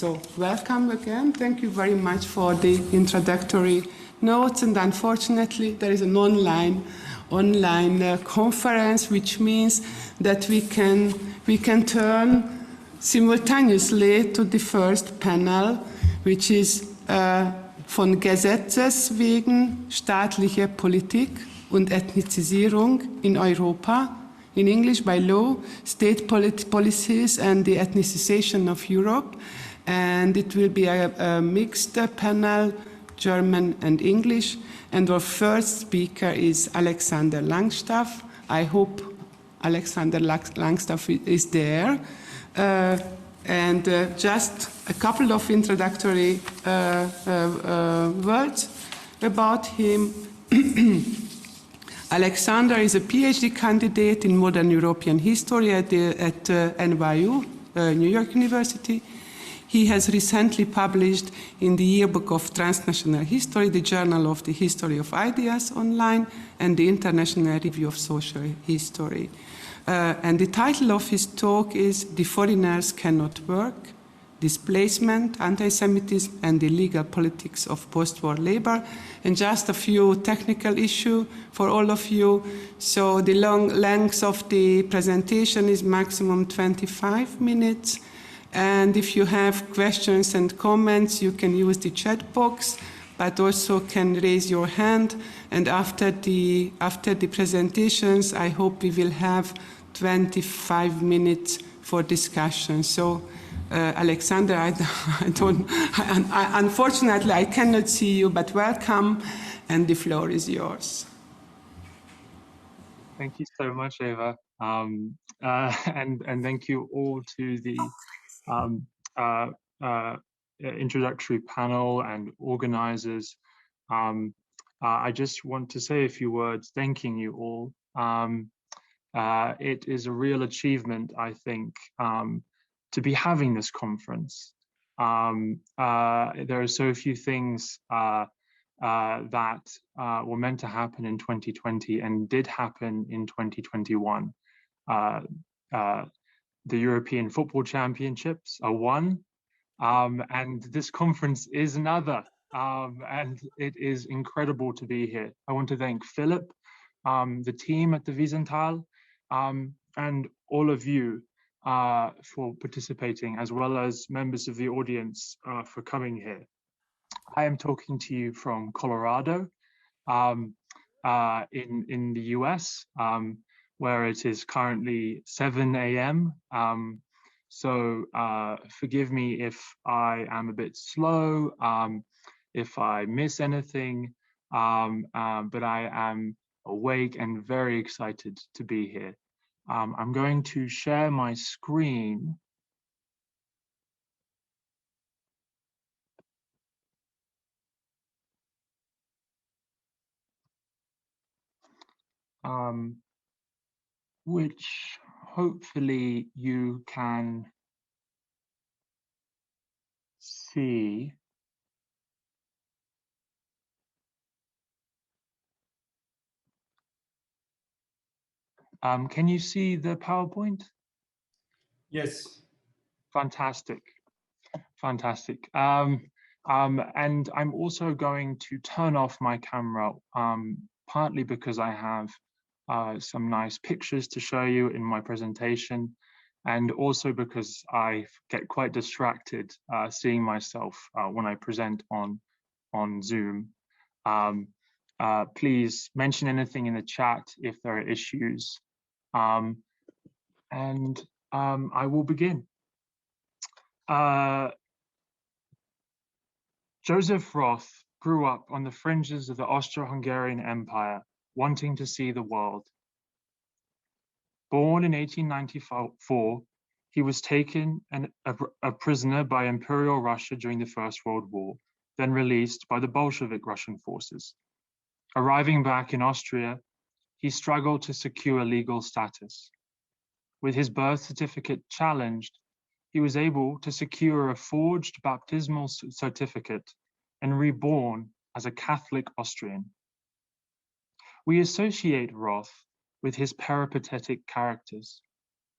So welcome again. Thank you very much for the introductory notes. And unfortunately, there is an online conference, which means that we can turn simultaneously to the first panel, which is von Gesetzes, wegen, Staatliche, Politik und Ethnisierung in Europa. In English, by law, state policies and the ethnicization of Europe. And it will be a mixed panel, German and English. And our first speaker is Alexander Langstaff. I hope Alexander Langstaff is there. And just a couple of introductory words about him. Alexander is a PhD candidate in modern European history at NYU, New York University. He has recently published in the Yearbook of Transnational History, the Journal of the History of Ideas online, and the International Review of Social History. And the title of his talk is The Foreigners Cannot Work, Displacement, Antisemitism, and the Legal Politics of Post-War Labor. And just a few technical issues for all of you. So the length of the presentation is maximum 25 minutes. And if you have questions and comments, you can use the chat box, but also can raise your hand. And after the presentations, I hope we will have 25 minutes for discussion. So, Alexander, unfortunately, I cannot see you, but welcome, and the floor is yours. Thank you so much, Eva, and thank you all to the introductory panel and organizers. I just want to say a few words thanking you all. It is a real achievement, I think, to be having this conference. There are so few things that were meant to happen in 2020 and did happen in 2021. The European Football Championships are one, and this conference is another, and it is incredible to be here. I want to thank Philip, the team at the Wiesenthal, and all of you for participating, as well as members of the audience for coming here. I am talking to you from Colorado, in the US, where it is currently 7 a.m. So forgive me if I am a bit slow, if I miss anything, but I am awake and very excited to be here. I'm going to share my screen. Which hopefully you can see. Can you see the PowerPoint? Yes. Fantastic, fantastic. And I'm also going to turn off my camera, partly because I have some nice pictures to show you in my presentation, and also because I get quite distracted seeing myself when I present on Zoom. Please mention anything in the chat if there are issues. I will begin. Joseph Roth grew up on the fringes of the Austro-Hungarian Empire, wanting to see the world. Born in 1894, he was taken a prisoner by Imperial Russia during the First World War, then released by the Bolshevik Russian forces. Arriving back in Austria, he struggled to secure legal status. With his birth certificate challenged, he was able to secure a forged baptismal certificate and reborn as a Catholic Austrian. We associate Roth with his peripatetic characters,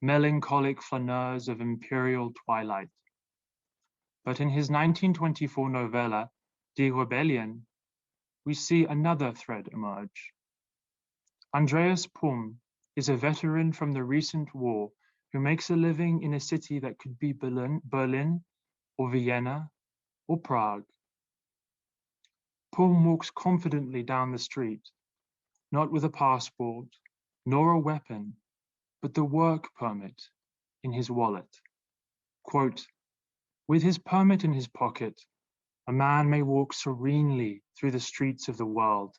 melancholic flaneurs of imperial twilight. But in his 1924 novella, Die Rebellion, we see another thread emerge. Andreas Pumm is a veteran from the recent war who makes a living in a city that could be Berlin or Vienna or Prague. Pumm walks confidently down the street, not with a passport nor a weapon, but the work permit in his wallet. Quote, "With his permit in his pocket, a man may walk serenely through the streets of the world,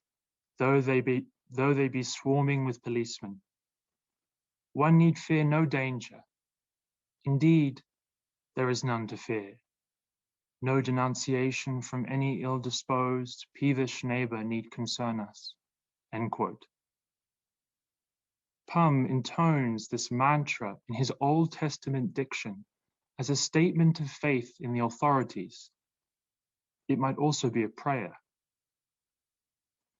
though they be swarming with policemen. One need fear no danger. Indeed, there is none to fear. No denunciation from any ill-disposed, peevish neighbor need concern us." End quote. Pumm intones this mantra in his Old Testament diction as a statement of faith in the authorities. It might also be a prayer.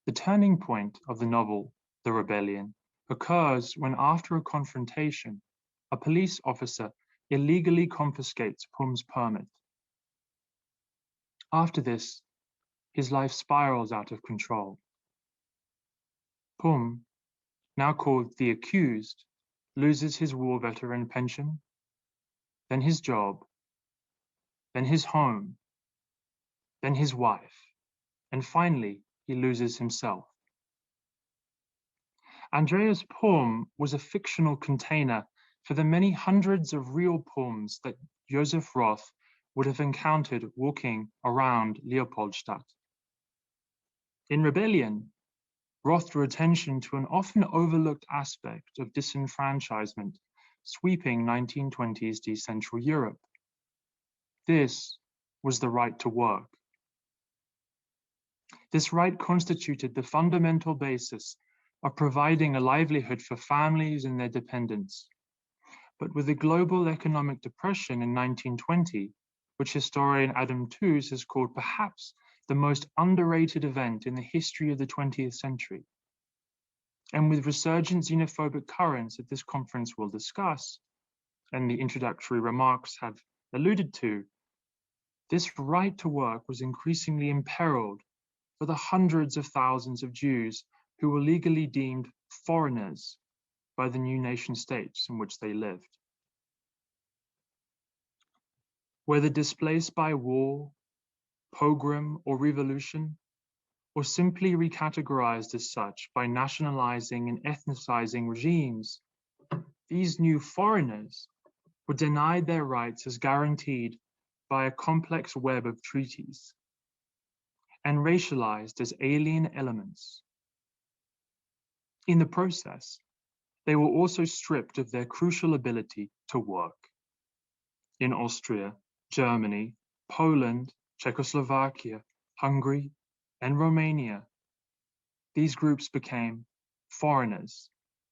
The turning point of the novel, The Rebellion, occurs when, after a confrontation, a police officer illegally confiscates Pumm's permit. After this, his life spirals out of control. Pumm, now called the accused, loses his war veteran pension, then his job, then his home, then his wife, and finally, he loses himself. Andreas Pumm was a fictional container for the many hundreds of real Pumms that Joseph Roth would have encountered walking around Leopoldstadt. In Rebellion, Roth drew attention to an often overlooked aspect of disenfranchisement sweeping 1920s Central Europe. This was the right to work. This right constituted the fundamental basis of providing a livelihood for families and their dependents. But with the global economic depression in 1920, which historian Adam Tooze has called perhaps the most underrated event in the history of the 20th century, and with resurgent xenophobic currents that this conference will discuss, and the introductory remarks have alluded to, this right to work was increasingly imperiled for the hundreds of thousands of Jews who were legally deemed foreigners by the new nation states in which they lived. Whether displaced by war, pogrom, or revolution, or simply recategorized as such by nationalizing and ethnicizing regimes, these new foreigners were denied their rights as guaranteed by a complex web of treaties and racialized as alien elements. In the process, they were also stripped of their crucial ability to work. In Austria, Germany, Poland, Czechoslovakia, Hungary, and Romania, these groups became foreigners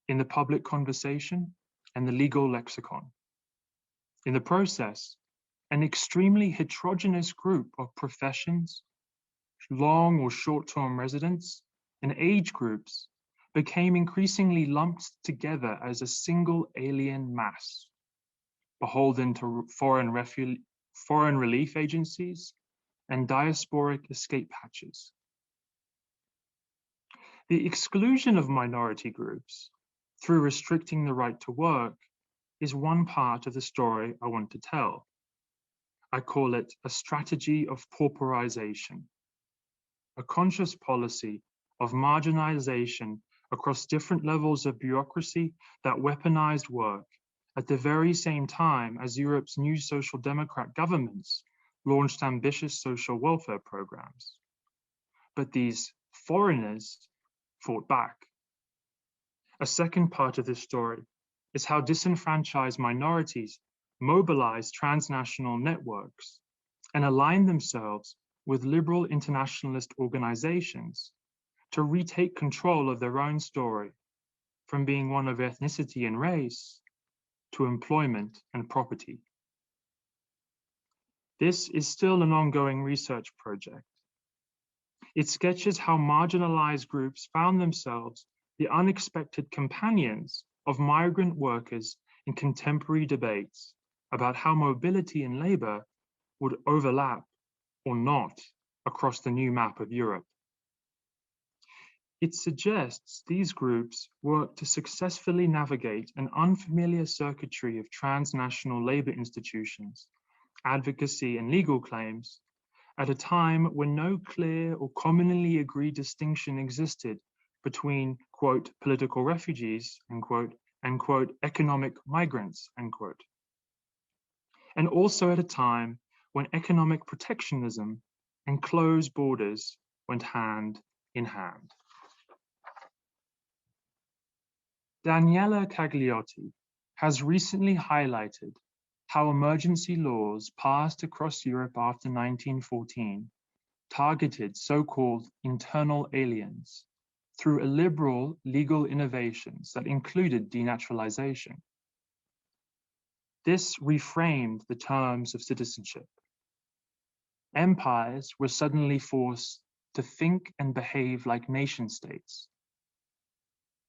in the public conversation and the legal lexicon. In the process, an extremely heterogeneous group of professions, long or short-term residents, and age groups became increasingly lumped together as a single alien mass, beholden to foreign relief agencies and diasporic escape hatches. The exclusion of minority groups through restricting the right to work is one part of the story I want to tell. I call it a strategy of pauperization, a conscious policy of marginalization across different levels of bureaucracy that weaponized work at the very same time as Europe's new social democrat governments launched ambitious social welfare programs. But these foreigners fought back. A second part of this story is how disenfranchised minorities mobilized transnational networks and aligned themselves with liberal internationalist organizations to retake control of their own story, from being one of ethnicity and race to employment and property. This is still an ongoing research project. It sketches how marginalized groups found themselves the unexpected companions of migrant workers in contemporary debates about how mobility in labor would overlap or not across the new map of Europe. It suggests these groups work to successfully navigate an unfamiliar circuitry of transnational labor institutions, advocacy and legal claims at a time when no clear or commonly agreed distinction existed between, quote, political refugees, unquote, and, quote, economic migrants, unquote. And also at a time when economic protectionism and closed borders went hand in hand. Daniela Cagliotti has recently highlighted how emergency laws passed across Europe after 1914 targeted so-called internal aliens through illiberal legal innovations that included denaturalization. This reframed the terms of citizenship. Empires were suddenly forced to think and behave like nation states.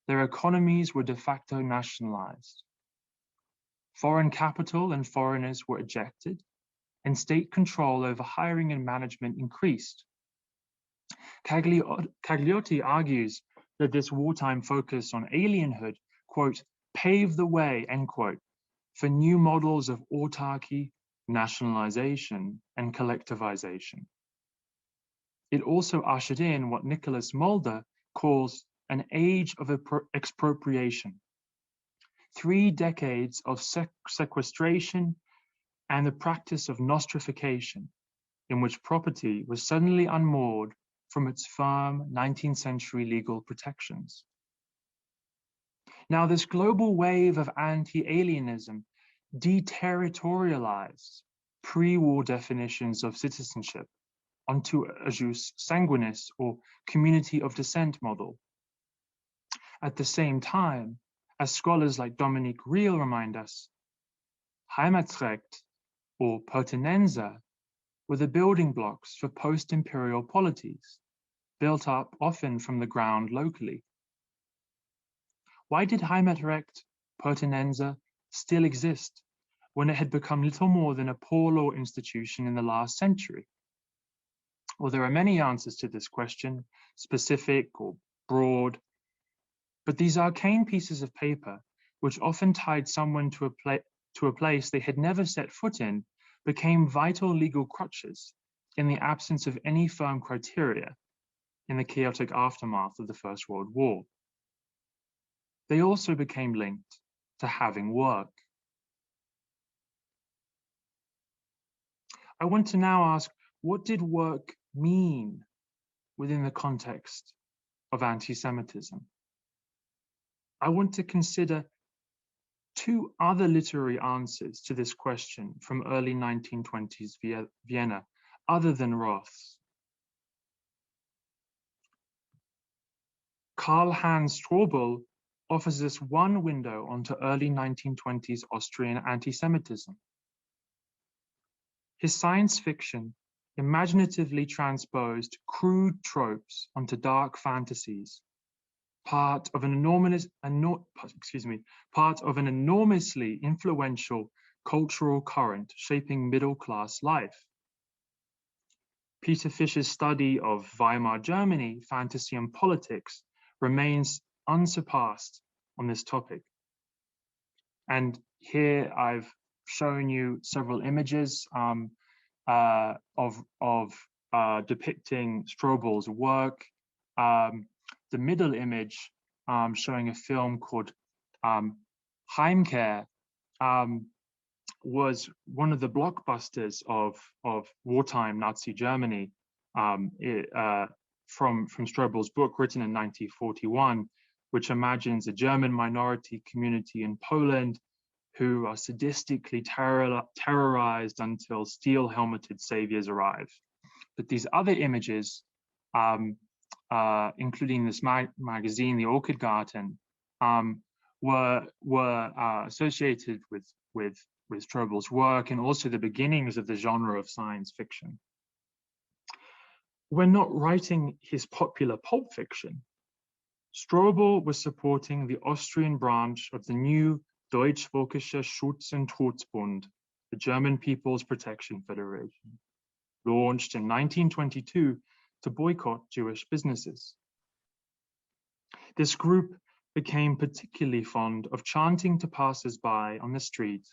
Their economies were de facto nationalized. Foreign capital and foreigners were ejected, and state control over hiring and management increased. Cagliotti argues that this wartime focus on alienhood, quote, paved the way, end quote, for new models of autarky, nationalization, and collectivization. It also ushered in what Nicholas Mulder calls an age of expropriation. 3 decades of sequestration and the practice of nostrification, in which property was suddenly unmoored from its firm 19th century legal protections. Now, this global wave of anti-alienism deterritorialized pre-war definitions of citizenship onto a jus sanguinis or community of descent model. At the same time, as scholars like Dominique Riel remind us, Heimatsrecht or Pertinenza were the building blocks for post-imperial polities, built up often from the ground locally. Why did Heimatrecht, Pertinenza, still exist when it had become little more than a poor law institution in the last century? Well, there are many answers to this question, specific or broad, but these arcane pieces of paper, which often tied someone to a place they had never set foot in, became vital legal crutches in the absence of any firm criteria in the chaotic aftermath of the First World War. They also became linked to having work. I want to now ask, what did work mean within the context of anti-Semitism? I want to consider 2 other literary answers to this question from early 1920s Vienna, other than Roth's. Karl-Hans Strobel offers us one window onto early 1920s Austrian anti-Semitism. His science fiction imaginatively transposed crude tropes onto dark fantasies, part of an enormously influential cultural current shaping middle-class life. Peter Fischer's study of Weimar Germany, fantasy and politics remains unsurpassed on this topic. And here I've shown you several images depicting Strobel's work. The middle image showing a film called Heimkehr was one of the blockbusters of wartime Nazi Germany from Strobel's book written in 1941, which imagines a German minority community in Poland who are sadistically terrorized until steel-helmeted saviors arrive. But these other images, including this magazine, The Orchid Garden, were associated with Strobel's work and also the beginnings of the genre of science fiction. When not writing his popular pulp fiction, Strobel was supporting the Austrian branch of the new Deutsch-Völkischer Schutz- und Trutzbund the German People's Protection Federation, launched in 1922 to boycott Jewish businesses. This group became particularly fond of chanting to passers-by on the street,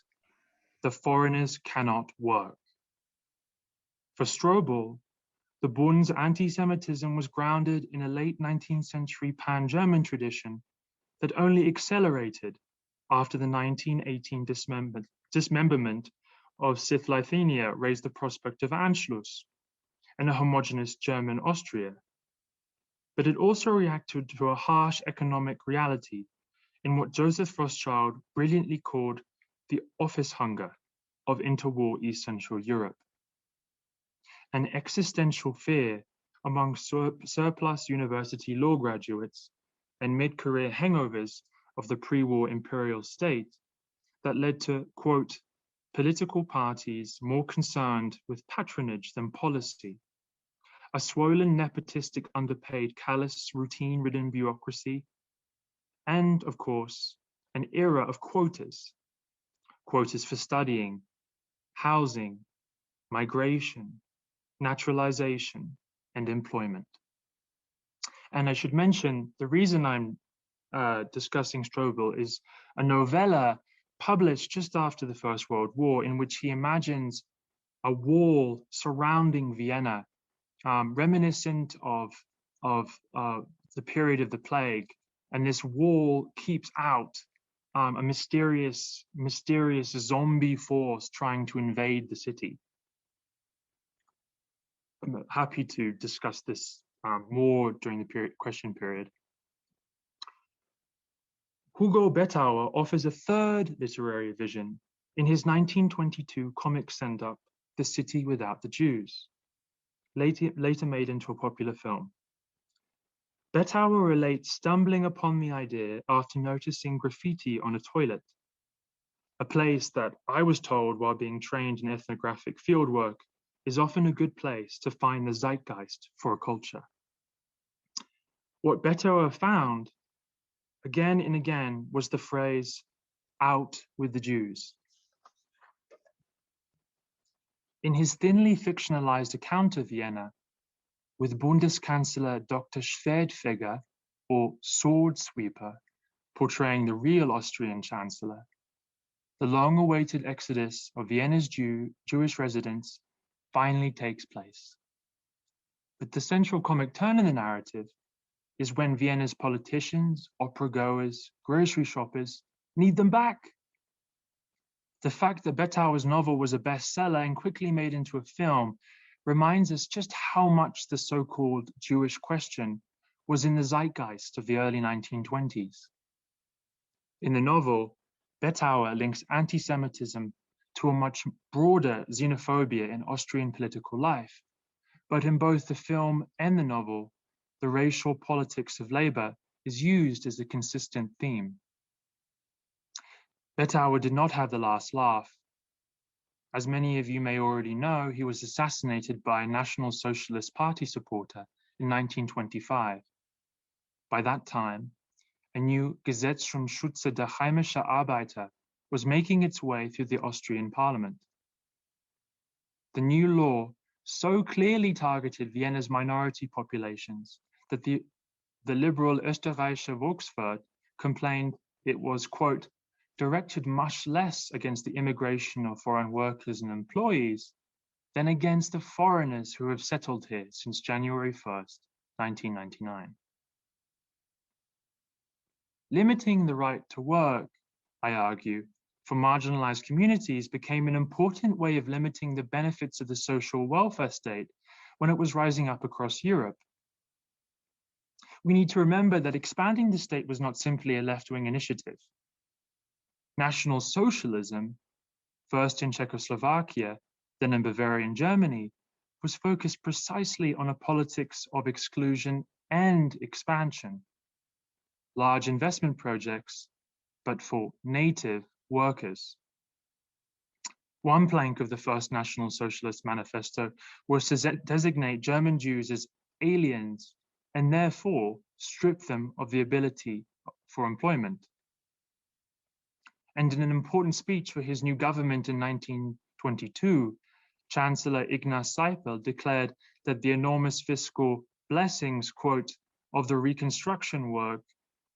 "The foreigners cannot work." For Strobel, the Bund's anti-Semitism was grounded in a late 19th century pan-German tradition that only accelerated after the 1918 dismemberment of Cisleithania raised the prospect of Anschluss and a homogeneous German Austria. But it also reacted to a harsh economic reality in what Joseph Rothschild brilliantly called the office hunger of interwar East Central Europe. An existential fear among surplus university law graduates and mid-career hangovers of the pre-war imperial state that led to, quote, political parties more concerned with patronage than policy, a swollen nepotistic underpaid callous routine-ridden bureaucracy, and of course, an era of quotas for studying, housing, migration, naturalization, and employment. And I should mention, the reason I'm discussing Strobel is a novella published just after the First World War in which he imagines a wall surrounding Vienna, reminiscent of the period of the plague. And this wall keeps out a mysterious zombie force trying to invade the city. I'm happy to discuss this more during the question period. Hugo Bettauer offers a third literary vision in his 1922 comic send-up, The City Without the Jews, later made into a popular film. Bettauer relates stumbling upon the idea after noticing graffiti on a toilet, a place that I was told while being trained in ethnographic fieldwork is often a good place to find the zeitgeist for a culture. What Bettauer found again and again was the phrase, "out with the Jews." In his thinly fictionalized account of Vienna, with Bundeskanzler Dr. Schwedfeger, or Sword Sweeper, portraying the real Austrian Chancellor, the long-awaited exodus of Vienna's Jewish residents finally takes place. But the central comic turn in the narrative is when Vienna's politicians, opera goers, grocery shoppers need them back. The fact that Bettauer's novel was a bestseller and quickly made into a film reminds us just how much the so-called Jewish question was in the zeitgeist of the early 1920s. In the novel, Bettauer links anti-Semitism to a much broader xenophobia in Austrian political life, but in both the film and the novel, the racial politics of labor is used as a consistent theme. Bettauer did not have the last laugh. As many of you may already know, he was assassinated by a National Socialist Party supporter in 1925. By that time, a new Gesetz zum Schutze der heimischen Arbeiter was making its way through the Austrian parliament. The new law so clearly targeted Vienna's minority populations that the liberal Österreichische Volkswirt complained it was, quote, directed much less against the immigration of foreign workers and employees than against the foreigners who have settled here since January 1st, 1999. Limiting the right to work, I argue, for marginalized communities became an important way of limiting the benefits of the social welfare state when it was rising up across Europe. We need to remember that expanding the state was not simply a left-wing initiative. National Socialism, first in Czechoslovakia, then in Bavarian Germany, was focused precisely on a politics of exclusion and expansion. Large investment projects, but for native workers. One plank of the first National Socialist Manifesto was to designate German Jews as aliens and therefore strip them of the ability for employment. And in an important speech for his new government in 1922, Chancellor Ignaz Seipel declared that the enormous fiscal blessings, quote, of the reconstruction work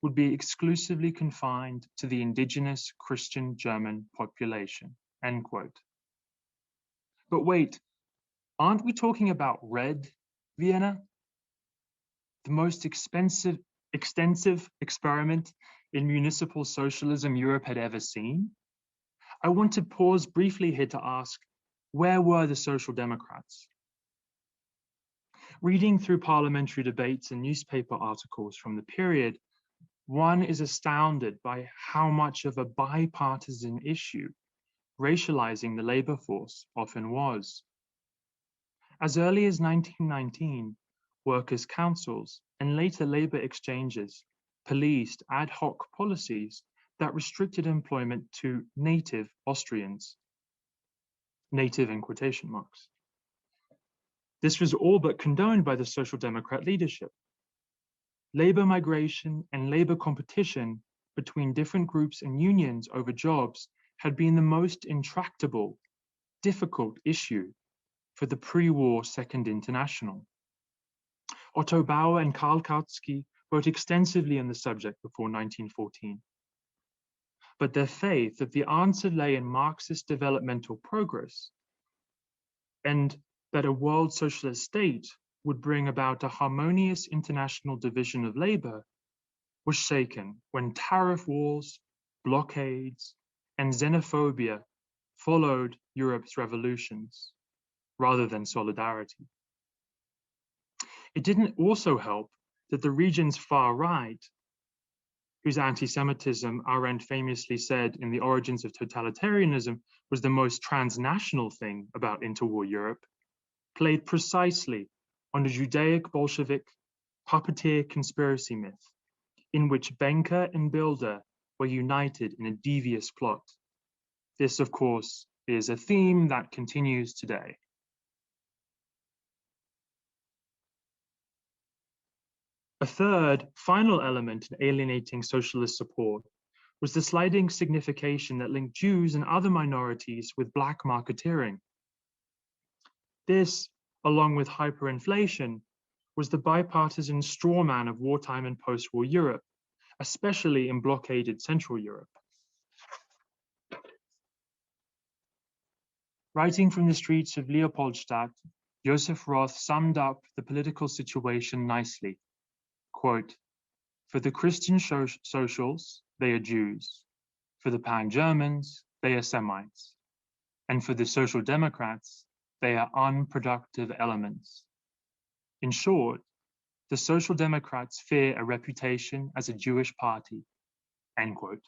would be exclusively confined to the indigenous Christian German population, end quote. But wait, aren't we talking about Red Vienna? The most extensive experiment in municipal socialism Europe had ever seen? I want to pause briefly here to ask, where were the Social Democrats? Reading through parliamentary debates and newspaper articles from the period, one is astounded by how much of a bipartisan issue racializing the labor force often was. As early as 1919, workers' councils and later labor exchanges policed ad hoc policies that restricted employment to native Austrians. Native in quotation marks. This was all but condoned by the Social Democrat leadership. Labor migration and labor competition between different groups and unions over jobs had been the most intractable, difficult issue for the pre-war Second International. Otto Bauer and Karl Kautsky wrote extensively on the subject before 1914. But their faith that the answer lay in Marxist developmental progress and that a world socialist state would bring about a harmonious international division of labor was shaken when tariff wars, blockades, and xenophobia followed Europe's revolutions rather than solidarity. It didn't also help that the region's far right, whose anti-Semitism Arendt famously said in The Origins of Totalitarianism was the most transnational thing about interwar Europe, played precisely on the Judaic Bolshevik puppeteer conspiracy myth, in which banker and builder were united in a devious plot. This, of course, is a theme that continues today. A third, final element in alienating socialist support was the sliding signification that linked Jews and other minorities with black marketeering. This, along with hyperinflation, was the bipartisan straw man of wartime and post-war Europe, especially in blockaded Central Europe. Writing from the streets of Leopoldstadt, Joseph Roth summed up the political situation nicely. Quote, for the Christian socials, they are Jews. For the Pan-Germans, they are Semites. And for the Social Democrats, they are unproductive elements. In short, the Social Democrats fear a reputation as a Jewish party, end quote.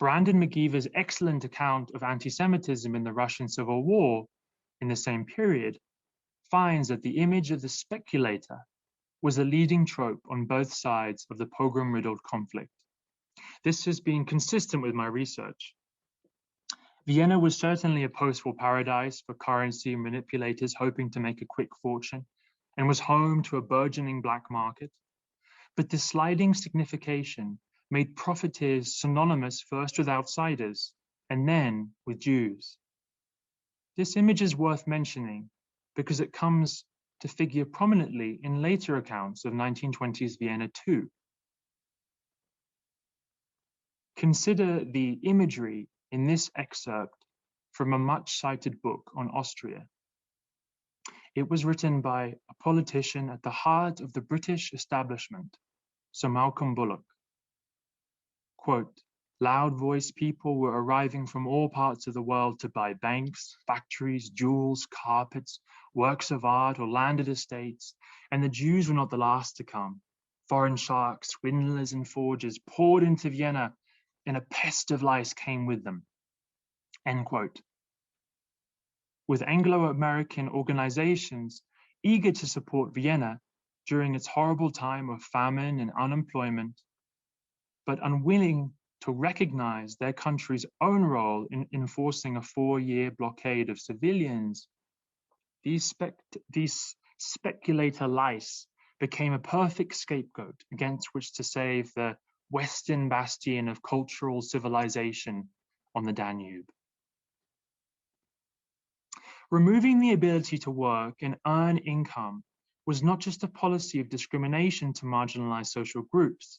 Brandon McGeever's excellent account of anti-Semitism in the Russian Civil War in the same period finds that the image of the speculator was a leading trope on both sides of the pogrom-riddled conflict. This has been consistent with my research. Vienna was certainly a post-war paradise for currency manipulators hoping to make a quick fortune and was home to a burgeoning black market. But the sliding signification made profiteers synonymous first with outsiders and then with Jews. This image is worth mentioning because it comes to figure prominently in later accounts of 1920s Vienna too. Consider the imagery in this excerpt from a much-cited book on Austria. It was written by a politician at the heart of the British establishment, Sir Malcolm Bullock. Quote, loud-voiced people were arriving from all parts of the world to buy banks, factories, jewels, carpets, works of art, or landed estates, and the Jews were not the last to come. Foreign sharks, swindlers, and forgers poured into Vienna, and a pest of lice came with them. End quote. With Anglo-American organizations eager to support Vienna during its horrible time of famine and unemployment, but unwilling to recognize their country's own role in enforcing a 4-year blockade of civilians, these speculator lice became a perfect scapegoat against which to save the Western bastion of cultural civilization on the Danube. Removing the ability to work and earn income was not just a policy of discrimination to marginalized social groups.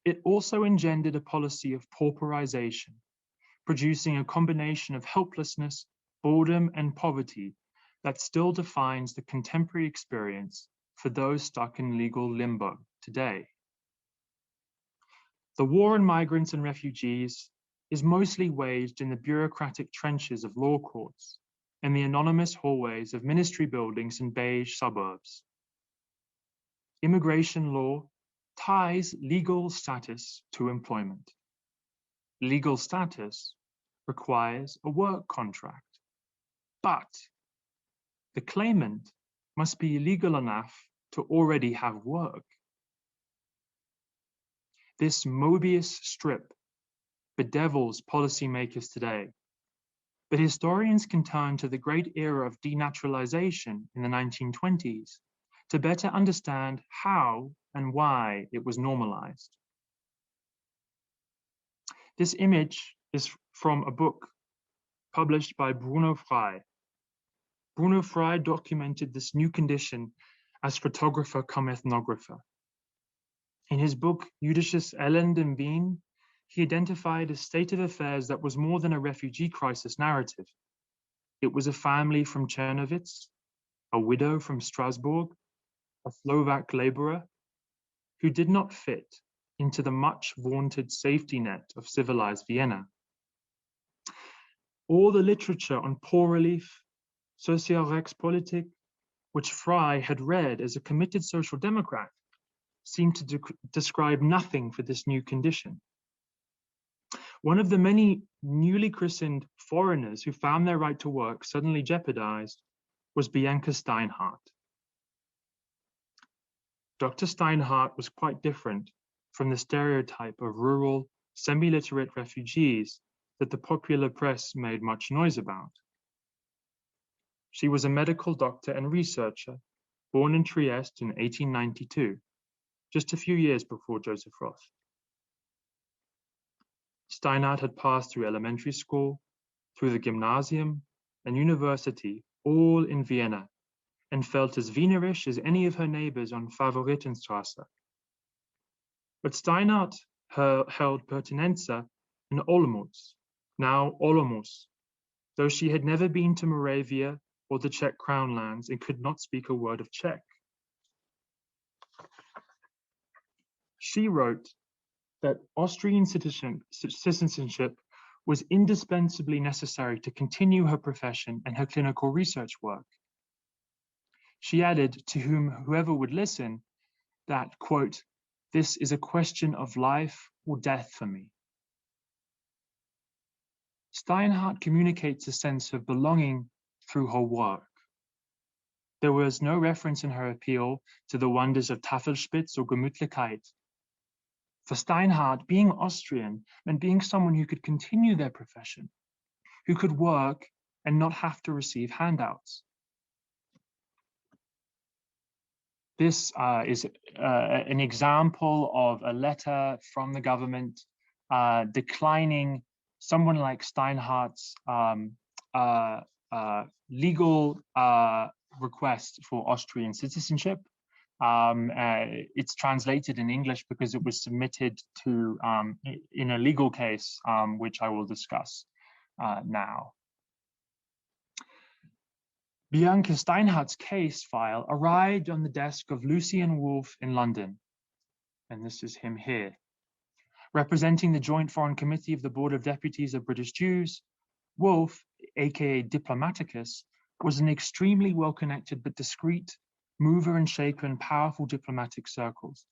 It also engendered a policy of pauperization, producing a combination of helplessness, boredom, and poverty that still defines the contemporary experience for those stuck in legal limbo today. The war on migrants and refugees is mostly waged in the bureaucratic trenches of law courts and the anonymous hallways of ministry buildings in beige suburbs. Immigration law ties legal status to employment. Legal status requires a work contract, but the claimant must be legal enough to already have work. This Mobius strip bedevils policymakers today, but historians can turn to the great era of denaturalization in the 1920s to better understand how and why it was normalized. This image is from a book published by Bruno Frey. Bruno Frey documented this new condition as photographer cum ethnographer. In his book, Jüdisches Elend in Wien, he identified a state of affairs that was more than a refugee crisis narrative. It was a family from Czernowitz, a widow from Strasbourg, a Slovak laborer who did not fit into the much vaunted safety net of civilized Vienna. All the literature on poor relief, Sozialrechtspolitik, which Frey had read as a committed social democrat, seemed to describe nothing for this new condition. One of the many newly christened foreigners who found their right to work suddenly jeopardized was Bianca Steinhardt. Dr. Steinhardt was quite different from the stereotype of rural, semi-literate refugees that the popular press made much noise about. She was a medical doctor and researcher, born in Trieste in 1892, just a few years before Joseph Roth. Steinhardt had passed through elementary school, through the gymnasium and university, all in Vienna, and felt as Wienerisch as any of her neighbors on Favoritenstrasse. But Steinhardt held Pertinenza in Olomouc, now Olomouc, though she had never been to Moravia or the Czech Crown lands and could not speak a word of Czech. She wrote that Austrian citizenship was indispensably necessary to continue her profession and her clinical research work. She added to whoever would listen that, quote, "This is a question of life or death for me." Steinhardt communicates a sense of belonging through her work. There was no reference in her appeal to the wonders of Tafelspitz or Gemütlichkeit. For Steinhardt, being Austrian meant being someone who could continue their profession, who could work and not have to receive handouts. This is an example of a letter from the government declining someone like Steinhardt's legal request for Austrian citizenship. It's translated in English because it was submitted to in a legal case, which I will discuss now. Bianca Steinhardt's case file arrived on the desk of Lucian Wolff in London, and this is him here. Representing the Joint Foreign Committee of the Board of Deputies of British Jews, Wolff, aka Diplomaticus, was an extremely well-connected but discreet mover and shaker in powerful diplomatic circles.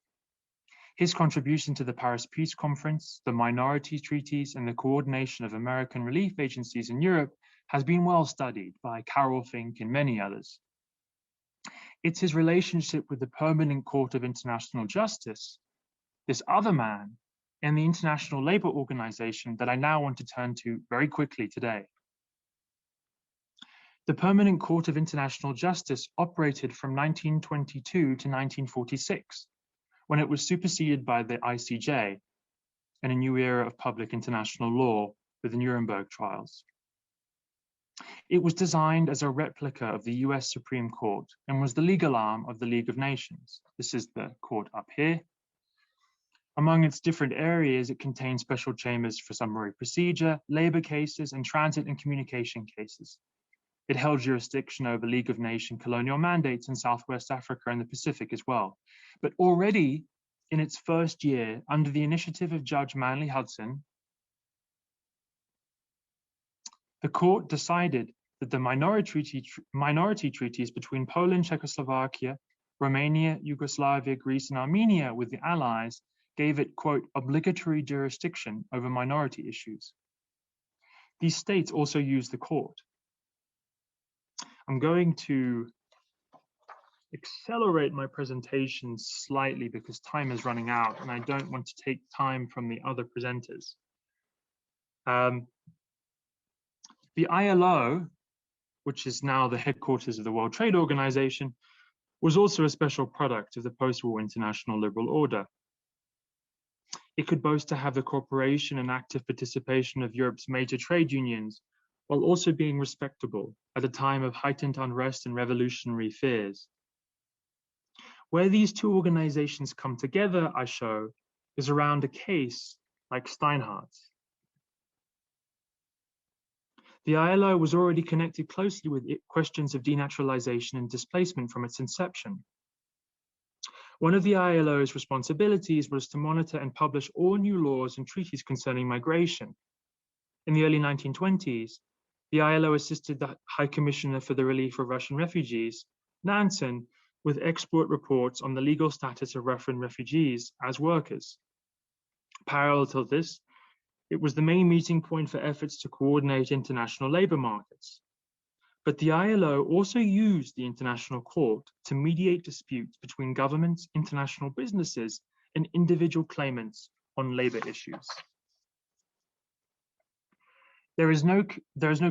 His contribution to the Paris Peace Conference, the minority treaties, and the coordination of American relief agencies in Europe has been well studied by Carol Fink and many others. It's his relationship with the Permanent Court of International Justice, this other man, and the International Labour Organization that I now want to turn to very quickly today. The Permanent Court of International Justice operated from 1922 to 1946, when it was superseded by the ICJ and a new era of public international law with the Nuremberg trials. It was designed as a replica of the US Supreme Court and was the legal arm of the League of Nations. This is the court up here. Among its different areas, it contains special chambers for summary procedure, labor cases, and transit and communication cases. It held jurisdiction over League of Nations colonial mandates in Southwest Africa and the Pacific as well. But already in its first year, under the initiative of Judge Manley Hudson, the court decided that the minority treaties between Poland, Czechoslovakia, Romania, Yugoslavia, Greece, and Armenia with the Allies gave it, quote, obligatory jurisdiction over minority issues. These states also used the court. I'm going to accelerate my presentation slightly because time is running out and I don't want to take time from the other presenters. The ILO, which is now the headquarters of the World Trade Organization, was also a special product of the post-war international liberal order. It could boast to have the cooperation and active participation of Europe's major trade unions, while also being respectable at a time of heightened unrest and revolutionary fears. Where these two organizations come together, I show, is around a case like Steinhardt's. The ILO was already connected closely with questions of denaturalization and displacement from its inception. One of the ILO's responsibilities was to monitor and publish all new laws and treaties concerning migration. In the early 1920s, the ILO assisted the High Commissioner for the Relief of Russian Refugees, Nansen, with export reports on the legal status of Russian refugees as workers. Parallel to this, it was the main meeting point for efforts to coordinate international labor markets. But the ILO also used the International Court to mediate disputes between governments, international businesses, and individual claimants on labor issues. There is no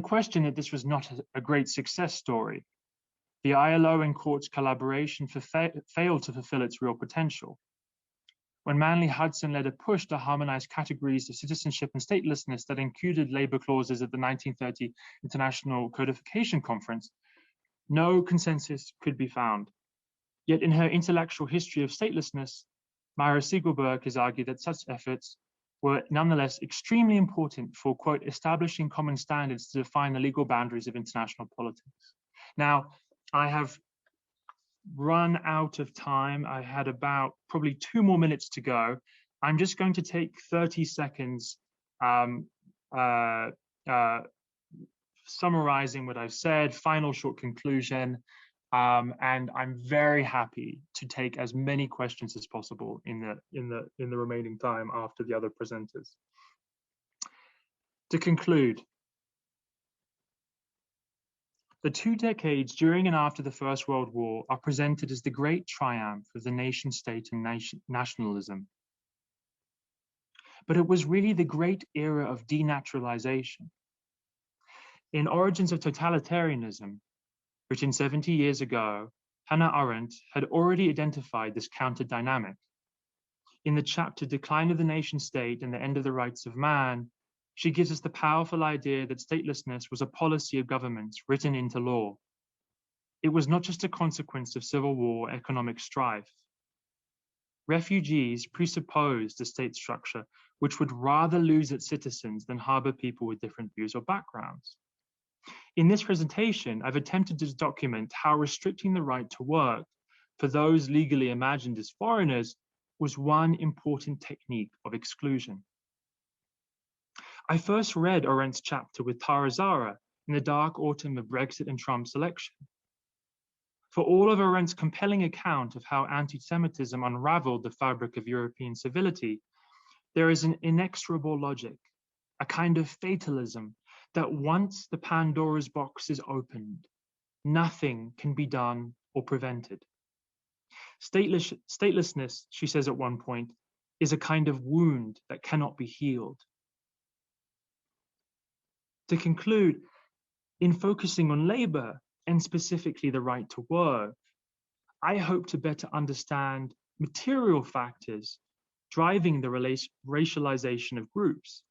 question that this was not a great success story. The ILO and court's collaboration failed to fulfill its real potential. When Manley Hudson led a push to harmonize categories of citizenship and statelessness that included labor clauses at the 1930 International Codification Conference, no consensus could be found. Yet in her intellectual history of statelessness, Myra Siegelberg has argued that such efforts were nonetheless extremely important for, quote, establishing common standards to define the legal boundaries of international politics. Now, I have run out of time. I had about probably 2 more minutes to go. I'm just going to take 30 seconds summarizing what I've said, final short conclusion, and I'm very happy to take as many questions as possible in the remaining time after the other presenters. To conclude, the 2 decades during and after the First World War are presented as the great triumph of the nation state and nationalism. But it was really the great era of denaturalization. In Origins of Totalitarianism, written 70 years ago, Hannah Arendt had already identified this counter dynamic. In the chapter Decline of the Nation State and the End of the Rights of Man, she gives us the powerful idea that statelessness was a policy of governments written into law. It was not just a consequence of civil war, economic strife. Refugees presupposed a state structure which would rather lose its citizens than harbor people with different views or backgrounds. In this presentation, I've attempted to document how restricting the right to work for those legally imagined as foreigners was one important technique of exclusion. I first read Arendt's chapter with Tara Zara in the dark autumn of Brexit and Trump's election. For all of Arendt's compelling account of how anti-Semitism unraveled the fabric of European civility, there is an inexorable logic, a kind of fatalism that once the Pandora's box is opened, nothing can be done or prevented. Statelessness, she says at one point, is a kind of wound that cannot be healed. To conclude, in focusing on labor, and specifically the right to work, I hope to better understand material factors driving the racialization of groups,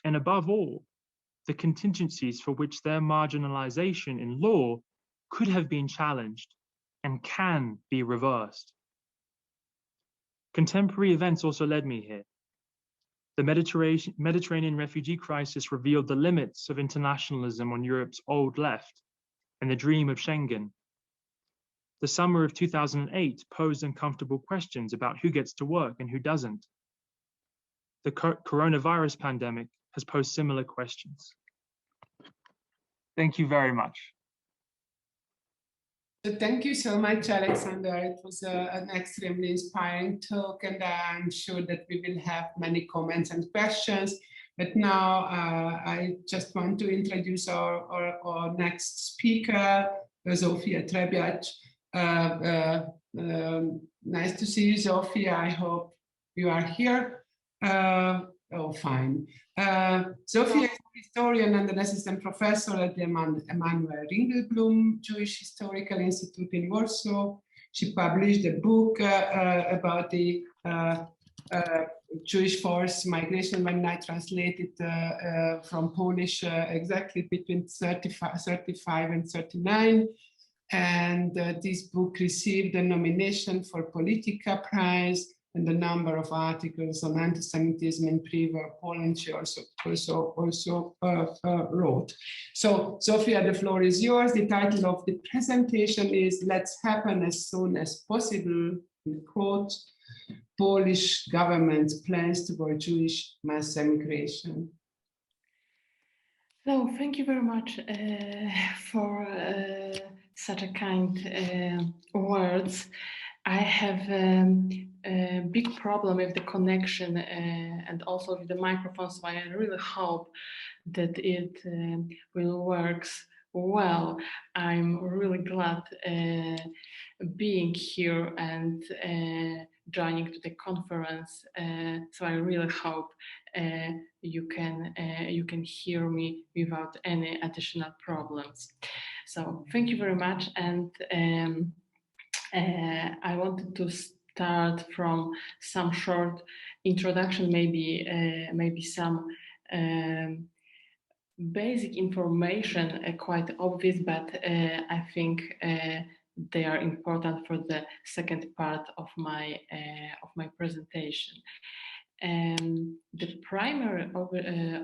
and above all, the contingencies for which their marginalization in law could have been challenged and can be reversed. Contemporary events also led me here. The Mediterranean refugee crisis revealed the limits of internationalism on Europe's old left and the dream of Schengen. The summer of 2008 posed uncomfortable questions about who gets to work and who doesn't. The coronavirus pandemic has posed similar questions. Thank you very much. So thank you so much, Alexander. It was an extremely inspiring talk, and I'm sure that we will have many comments and questions. But now I just want to introduce our next speaker, Zofia Trebacz. Nice to see you, Zofia. I hope you are here. Oh, fine. Zofia is a historian and an assistant professor at the Emanuel Ringelblum Jewish Historical Institute in Warsaw. She published a book about the Jewish forced migration, when I translated from Polish exactly between 35 and 39. And this book received a nomination for Politika Prize, and a number of articles on anti-Semitism in pre-war Poland she also wrote. So, Zofia, the floor is yours. The title of the presentation is "Let's Happen as Soon as Possible," in quote, Polish government's plans toward Jewish mass emigration. So, thank you very much for such a kind words. I have a big problem with the connection and also with the microphone, so I really hope that it will work well. I'm really glad being here and joining to the conference. So I really hope you can hear me without any additional problems. So thank you very much, and I wanted to start from some short introduction, maybe some basic information, quite obvious, but I think they are important for the second part of my presentation. The primary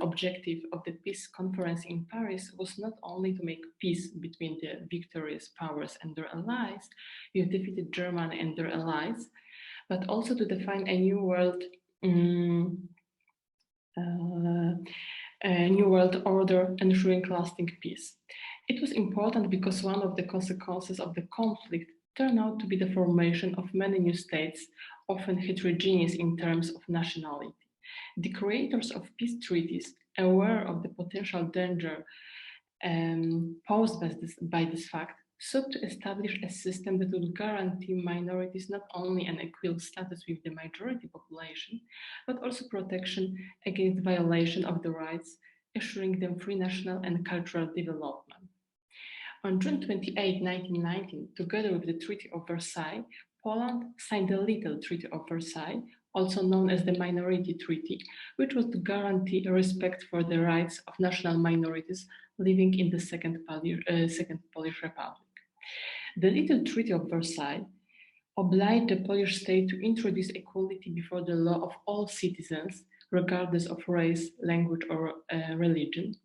objective of the peace conference in Paris was not only to make peace between the victorious powers and their allies, with defeated Germany and their allies, but also to define a new world order ensuring lasting peace. It was important because one of the consequences of the conflict turned out to be the formation of many new states, often heterogeneous in terms of nationality. The creators of peace treaties, aware of the potential danger posed by this fact, sought to establish a system that would guarantee minorities not only an equal status with the majority population, but also protection against violation of the rights, assuring them free national and cultural development. On June 28, 1919, together with the Treaty of Versailles, Poland signed the Little Treaty of Versailles, also known as the Minority Treaty, which was to guarantee respect for the rights of national minorities living in the Second Polish Republic. The Little Treaty of Versailles obliged the Polish state to introduce equality before the law of all citizens, regardless of race, language, or religion,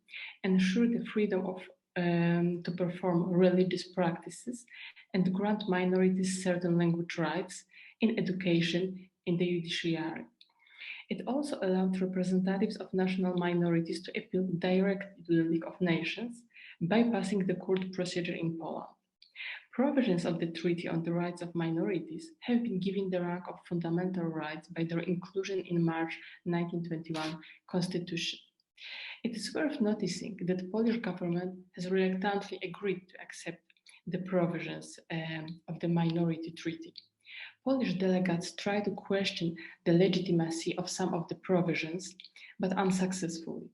ensure the freedom of to perform religious practices, and grant minorities certain language rights in education, in the judiciary. It also allowed representatives of national minorities to appeal directly to the League of Nations, bypassing the court procedure in Poland. Provisions of the Treaty on the Rights of Minorities have been given the rank of fundamental rights by their inclusion in March 1921 Constitution. It is worth noticing that the Polish government has reluctantly agreed to accept the provisions of the Minority Treaty. Polish delegates tried to question the legitimacy of some of the provisions, but unsuccessfully.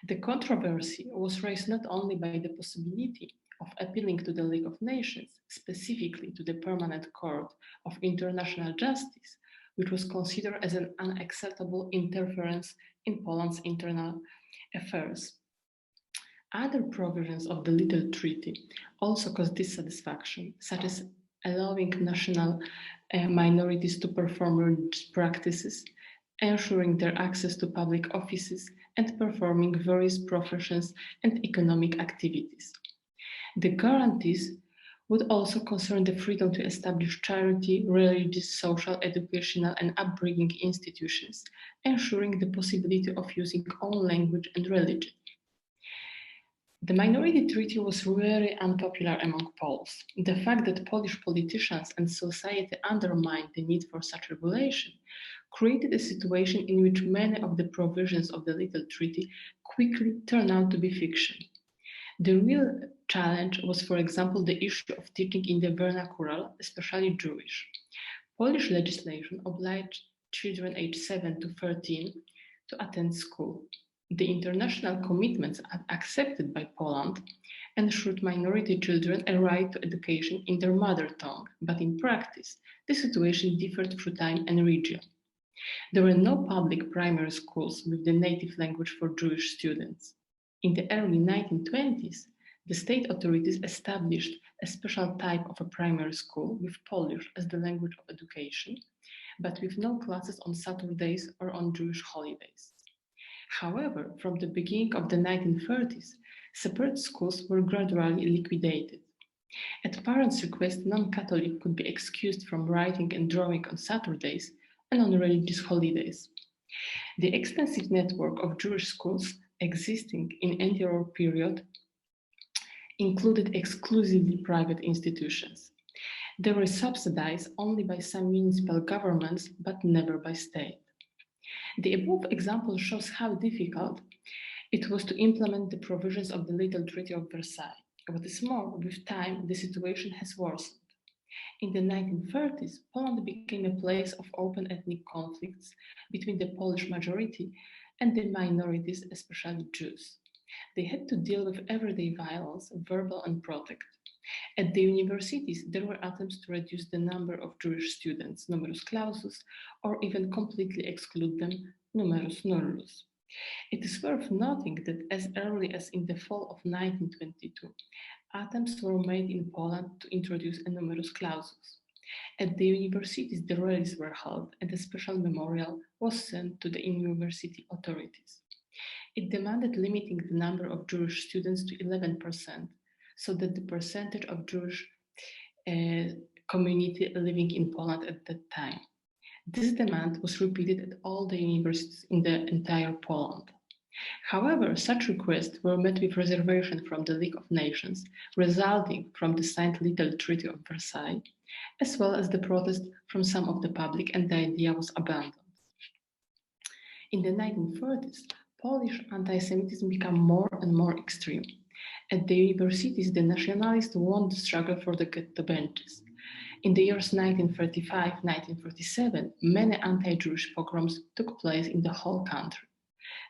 The controversy was raised not only by the possibility of appealing to the League of Nations, specifically to the Permanent Court of International Justice, which was considered as an unacceptable interference in Poland's internal affairs. Other provisions of the Little Treaty also caused dissatisfaction, such as allowing national minorities to perform religious practices, ensuring their access to public offices, and performing various professions and economic activities. The guarantees would also concern the freedom to establish charity, religious, social, educational, and upbringing institutions, ensuring the possibility of using own language and religion. The Minority Treaty was very unpopular among Poles. The fact that Polish politicians and society undermined the need for such regulation created a situation in which many of the provisions of the Little Treaty quickly turned out to be fiction. The real challenge was, for example, the issue of teaching in the vernacular, especially Jewish. Polish legislation obliged children aged 7 to 13 to attend school. The international commitments accepted by Poland ensured minority children a right to education in their mother tongue, but in practice, the situation differed through time and region. There were no public primary schools with the native language for Jewish students. In the early 1920s, the state authorities established a special type of a primary school with Polish as the language of education, but with no classes on Saturdays or on Jewish holidays. However, from the beginning of the 1930s, separate schools were gradually liquidated. At parents' request, non-Catholic could be excused from writing and drawing on Saturdays and on religious holidays. The extensive network of Jewish schools existing in anterior period included exclusively private institutions. They were subsidized only by some municipal governments, but never by state. The above example shows how difficult it was to implement the provisions of the Little Treaty of Versailles. What is more, with time, the situation has worsened. In the 1930s, Poland became a place of open ethnic conflicts between the Polish majority and the minorities, especially Jews. They had to deal with everyday violence, verbal and product. At the universities, there were attempts to reduce the number of Jewish students, numerus clausus, or even completely exclude them, numerus nullus. It is worth noting that as early as in the fall of 1922, attempts were made in Poland to introduce a numerus clausus. At the universities, the rallies were held and a special memorial was sent to the university authorities. It demanded limiting the number of Jewish students to 11%, so that the percentage of Jewish community living in Poland at that time. This demand was repeated at all the universities in the entire Poland. However, such requests were met with reservation from the League of Nations, resulting from the signed Little Treaty of Versailles, as well as the protest from some of the public, and the idea was abandoned. In the 1930s, Polish anti-Semitism became more and more extreme. At the universities, the nationalists won the struggle for the ghetto benches. In the years 1935-1937, many anti-Jewish pogroms took place in the whole country.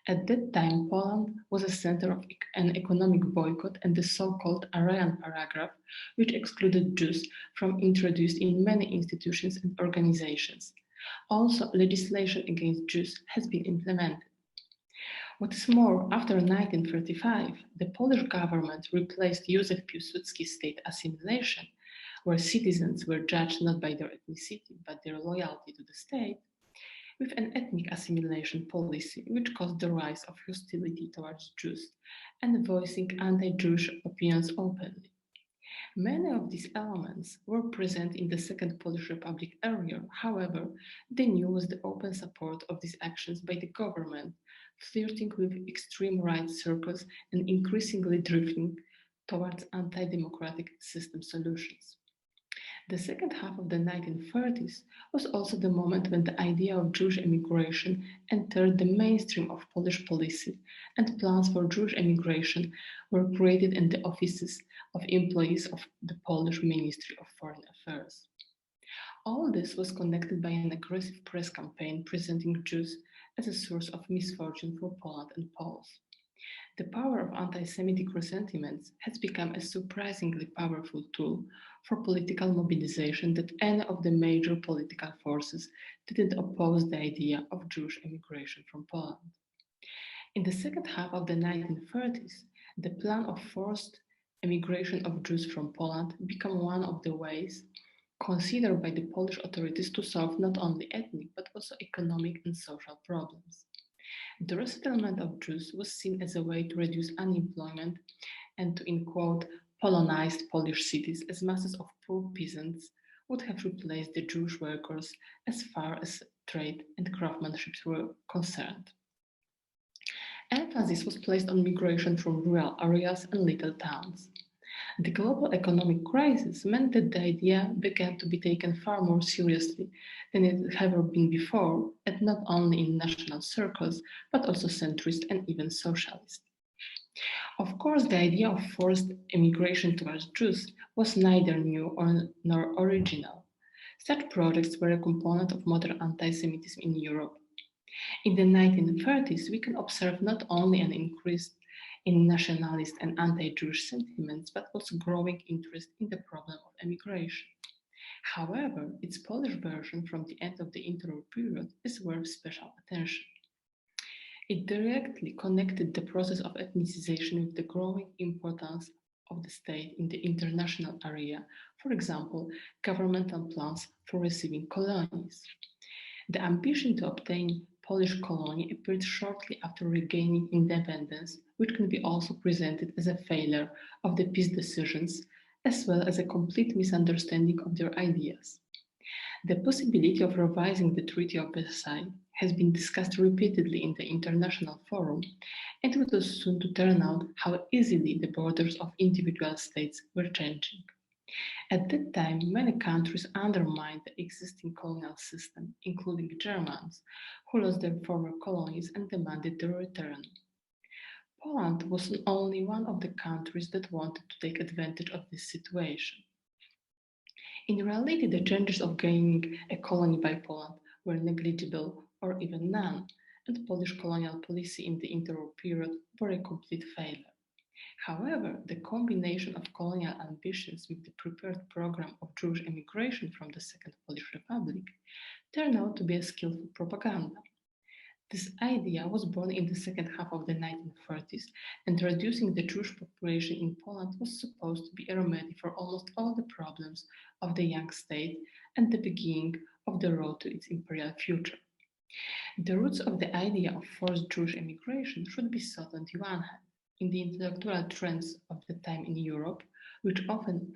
At that time, Poland was a center of an economic boycott and the so-called Aryan paragraph, which excluded Jews from introduced in many institutions and organizations. Also, legislation against Jews has been implemented. What is more, after 1935, the Polish government replaced Józef Piłsudski's state assimilation, where citizens were judged not by their ethnicity, but their loyalty to the state, with an ethnic assimilation policy, which caused the rise of hostility towards Jews and voicing anti-Jewish opinions openly. Many of these elements were present in the Second Polish Republic earlier. However, the new was the open support of these actions by the government, flirting with extreme right circles and increasingly drifting towards anti-democratic system solutions. The second half of the 1930s was also the moment when the idea of Jewish emigration entered the mainstream of Polish policy, and plans for Jewish emigration were created in the offices of employees of the Polish Ministry of Foreign Affairs. All this was connected by an aggressive press campaign presenting Jews as a source of misfortune for Poland and Poles. The power of anti-Semitic ressentiments has become a surprisingly powerful tool for political mobilization that any of the major political forces didn't oppose the idea of Jewish emigration from Poland. In the second half of the 1930s, The plan of forced emigration of Jews from Poland became one of the ways considered by the Polish authorities to solve not only ethnic but also economic and social problems. The resettlement of Jews was seen as a way to reduce unemployment and to, in quote, Polonized Polish cities as masses of poor peasants would have replaced the Jewish workers as far as trade and craftsmanship were concerned. Emphasis was placed on migration from rural areas and little towns. The global economic crisis meant that the idea began to be taken far more seriously than it had ever been before, and not only in national circles, but also centrist and even socialist. Of course, the idea of forced emigration towards Jews was neither new nor original. Such projects were a component of modern anti-Semitism in Europe. In the 1930s, we can observe not only an increase in nationalist and anti-Jewish sentiments, but also growing interest in the problem of emigration. However, its Polish version from the end of the interwar period is worth special attention. It directly connected the process of ethnicization with the growing importance of the state in the international area, for example, governmental plans for receiving colonies. The ambition to obtain Polish colony appeared shortly after regaining independence, which can be also presented as a failure of the peace decisions, as well as a complete misunderstanding of their ideas. The possibility of revising the Treaty of Versailles has been discussed repeatedly in the international forum, and it was soon to turn out how easily the borders of individual states were changing. At that time, many countries undermined the existing colonial system, including Germans, who lost their former colonies and demanded their return. Poland was only one of the countries that wanted to take advantage of this situation. In reality, the chances of gaining a colony by Poland were negligible or even none, and Polish colonial policy in the interwar period were a complete failure. However, the combination of colonial ambitions with the prepared program of Jewish emigration from the Second Polish Republic turned out to be a skillful propaganda. This idea was born in the second half of the 1930s, and reducing the Jewish population in Poland was supposed to be a remedy for almost all the problems of the young state and the beginning of the road to its imperial future. The roots of the idea of forced Jewish emigration should be sought on the one hand in the intellectual trends of the time in Europe, which often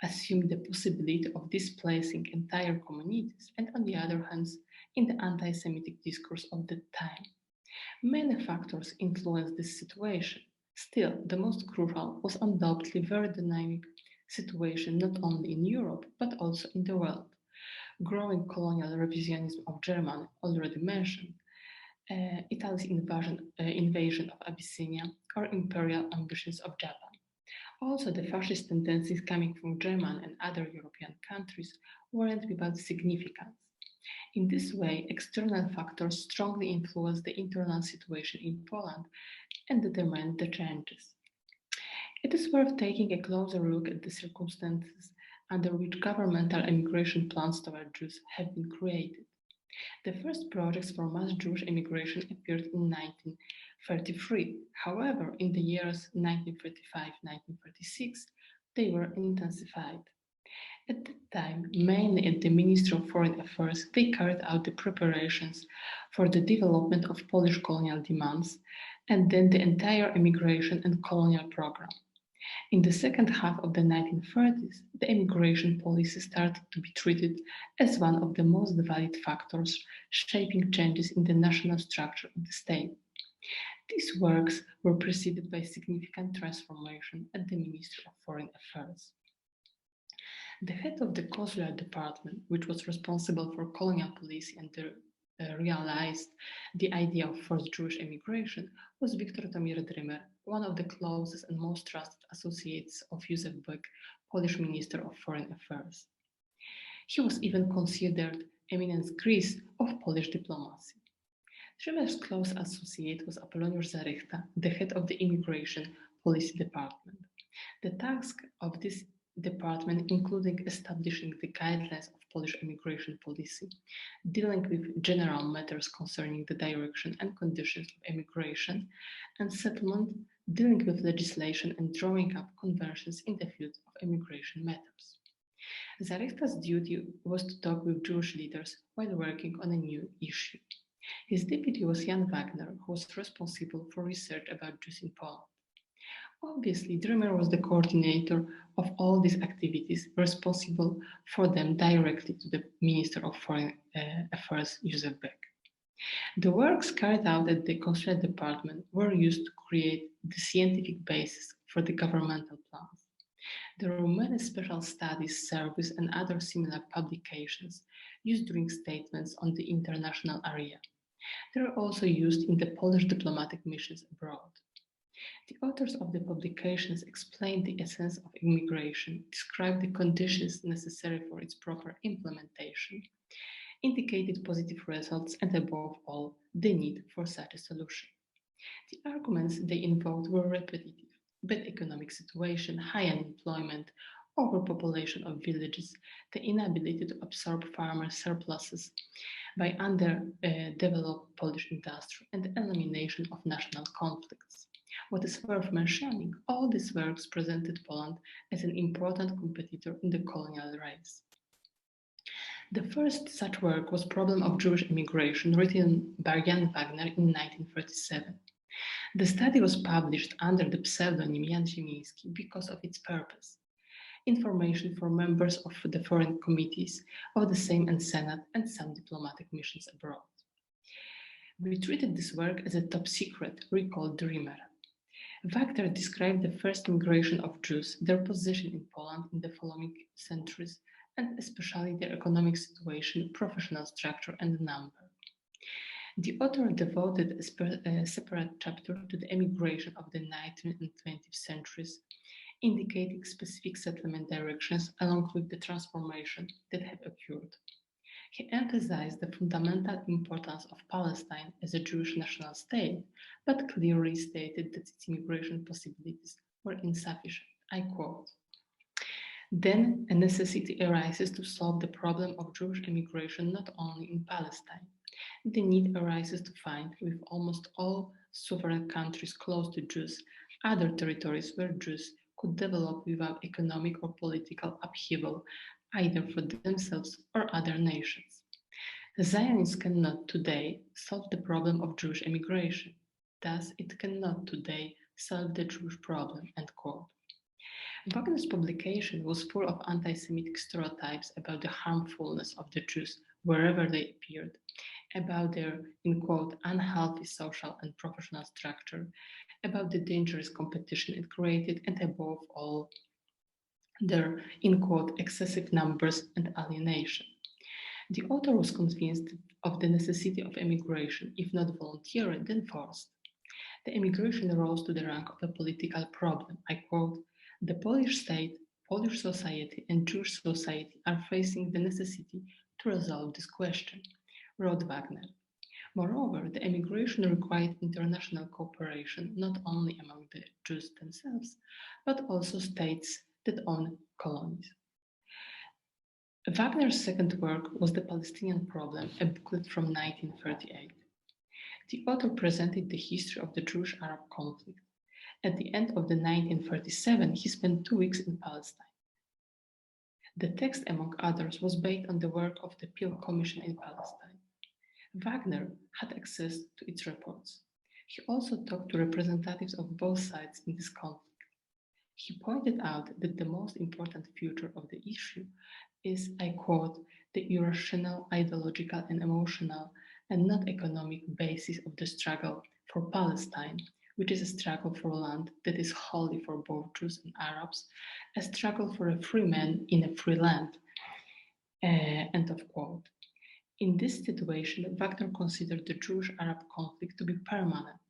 assumed the possibility of displacing entire communities, and on the other hand, in the anti-Semitic discourse of the time. Many factors influenced this situation. Still, the most crucial was undoubtedly very dynamic situation not only in Europe, but also in the world. Growing colonial revisionism of Germany, already mentioned, Italy's invasion of Abyssinia, or imperial ambitions of Japan. Also, the fascist tendencies coming from Germany and other European countries weren't without significance. In this way, external factors strongly influenced the internal situation in Poland and determined the changes. It is worth taking a closer look at the circumstances under which governmental emigration plans toward Jews have been created. The first projects for mass Jewish emigration appeared in 1933. However, in the years 1935-1936, they were intensified. At that time, mainly at the Ministry of Foreign Affairs, they carried out the preparations for the development of Polish colonial demands, and then the entire immigration and colonial program. In the second half of the 1930s, the immigration policy started to be treated as one of the most valid factors shaping changes in the national structure of the state. These works were preceded by significant transformation at the Ministry of Foreign Affairs. The head of the consular department, which was responsible for colonial policy and realized the idea of forced Jewish immigration, was Viktor Drymer, one of the closest and most trusted associates of Józef Beck, Polish Minister of Foreign Affairs. He was even considered eminence gris of Polish diplomacy. Drymer's close associate was Apolloniusz Zarychta, the head of the Immigration Policy Department. The task of this department, including establishing the guidelines of Polish immigration policy, dealing with general matters concerning the direction and conditions of immigration, and settlement, dealing with legislation and drawing up conventions in the field of immigration matters. Zarechta's duty was to talk with Jewish leaders while working on a new issue. His deputy was Jan Wagner, who was responsible for research about Jews in Poland. Obviously, Dremer was the coordinator of all these activities, responsible for them directly to the Minister of Foreign Affairs, Józef Beck. The works carried out at the Consular Department were used to create the scientific basis for the governmental plans. There were many special studies, surveys, and other similar publications used during statements on the international area. They are also used in the Polish diplomatic missions abroad. The authors of the publications explained the essence of immigration, described the conditions necessary for its proper implementation, indicated positive results, and above all, the need for such a solution. The arguments they invoked were repetitive: bad economic situation, high unemployment, overpopulation of villages, the inability to absorb farmer surpluses by underdeveloped Polish industry, and the elimination of national conflicts. What is worth mentioning, all these works presented Poland as an important competitor in the colonial race. The first such work was Problem of Jewish Immigration, written by Jan Wagner in 1937. The study was published under the pseudonym Jan Ziemiński because of its purpose: information for members of the foreign committees of the Sejm and Senate and some diplomatic missions abroad. We treated this work as a top secret, recalled Dremer. Wagner described the first migration of Jews, their position in Poland in the following centuries, and especially their economic situation, professional structure, and number. The author devoted a separate chapter to the emigration of the 19th and 20th centuries, indicating specific settlement directions along with the transformation that have occurred. He emphasized the fundamental importance of Palestine as a Jewish national state, but clearly stated that its immigration possibilities were insufficient. I quote, "Then a necessity arises to solve the problem of Jewish immigration not only in Palestine. The need arises to find, with almost all sovereign countries close to Jews, other territories where Jews could develop without economic or political upheaval, either for themselves or other nations. The Zionists cannot today solve the problem of Jewish immigration. Thus, it cannot today solve the Jewish problem," end quote. Wagner's publication was full of anti-Semitic stereotypes about the harmfulness of the Jews wherever they appeared, about their, in quote, unhealthy social and professional structure, about the dangerous competition it created, and above all, their, in quote, excessive numbers and alienation. The author was convinced of the necessity of immigration, if not voluntary, then forced. The immigration rose to the rank of a political problem. I quote, "The Polish state, Polish society, and Jewish society are facing the necessity to resolve this question," wrote Wagner. Moreover, the immigration required international cooperation not only among the Jews themselves, but also states that own colonies. Wagner's second work was The Palestinian Problem, a booklet from 1938. The author presented the history of the Jewish-Arab conflict. At the end of 1937, he spent 2 weeks in Palestine. The text, among others, was based on the work of the Peel Commission in Palestine. Wagner had access to its reports. He also talked to representatives of both sides in this conflict. He pointed out that the most important feature of the issue is, I quote, "the irrational, ideological, and emotional, and not economic basis of the struggle for Palestine, which is a struggle for land that is holy for both Jews and Arabs, a struggle for a free man in a free land," end of quote. In this situation, Wagner considered the Jewish-Arab conflict to be permanent.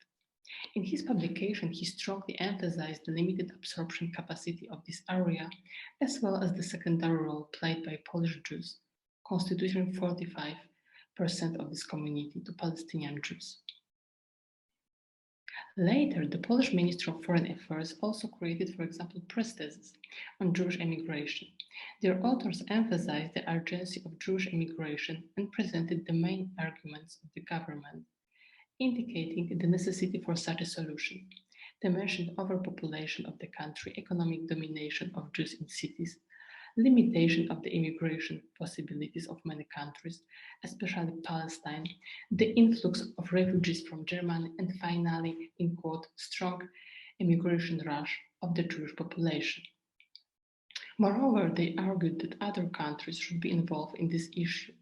In his publication, he strongly emphasized the limited absorption capacity of this area, as well as the secondary role played by Polish Jews, constituting 45% of this community, to Palestinian Jews. Later, the Polish Ministry of Foreign Affairs also created, for example, press theses on Jewish emigration. Their authors emphasized the urgency of Jewish emigration and presented the main arguments of the government, indicating the necessity for such a solution. They mentioned overpopulation of the country, economic domination of Jews in cities, limitation of the immigration possibilities of many countries, especially Palestine, the influx of refugees from Germany, and finally, in quote, strong immigration rush of the Jewish population. Moreover, they argued that other countries should be involved in this issue.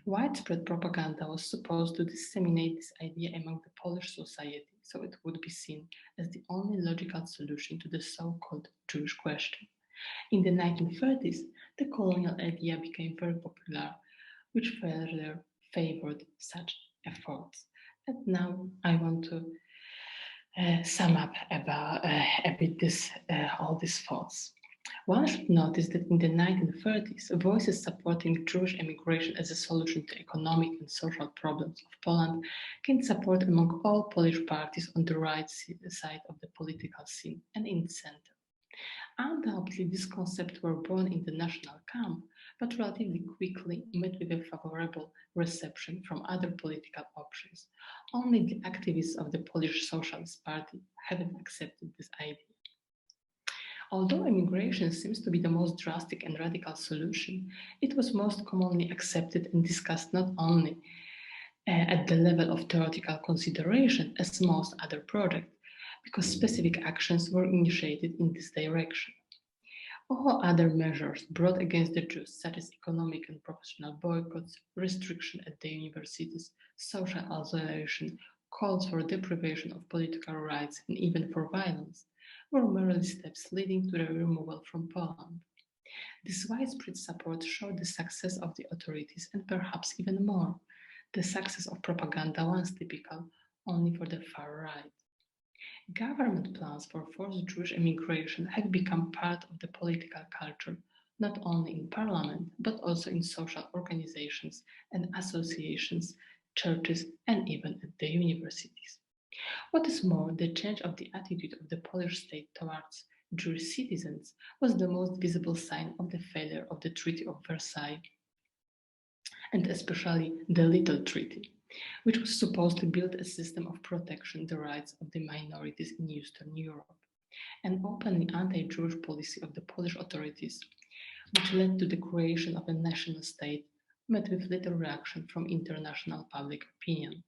Widespread propaganda was supposed to disseminate this idea among the Polish society, so it would be seen as the only logical solution to the so-called Jewish question. In the 1930s, the colonial idea became very popular, which further favored such efforts. And now I want to sum up about a bit all these thoughts. One should notice that in the 1930s, voices supporting Jewish immigration as a solution to economic and social problems of Poland gained support among all Polish parties on the right side of the political scene and in the center. Undoubtedly, these concepts were born in the national camp, but relatively quickly met with a favorable reception from other political options. Only the activists of the Polish Socialist Party haven't accepted this idea. Although immigration seems to be the most drastic and radical solution, it was most commonly accepted and discussed not only at the level of theoretical consideration as most other projects, because specific actions were initiated in this direction. All other measures brought against the Jews, such as economic and professional boycotts, restriction at the universities, social isolation, calls for deprivation of political rights, and even for violence, were merely steps leading to the removal from Poland. This widespread support showed the success of the authorities and perhaps even more, the success of propaganda once typical only for the far right. Government plans for forced Jewish immigration have become part of the political culture, not only in parliament, but also in social organizations and associations, churches, and even at the universities. What is more, the change of the attitude of the Polish state towards Jewish citizens was the most visible sign of the failure of the Treaty of Versailles, and especially the Little Treaty, which was supposed to build a system of protection the rights of the minorities in Eastern Europe, an openly anti-Jewish policy of the Polish authorities, which led to the creation of a national state, met with little reaction from international public opinion.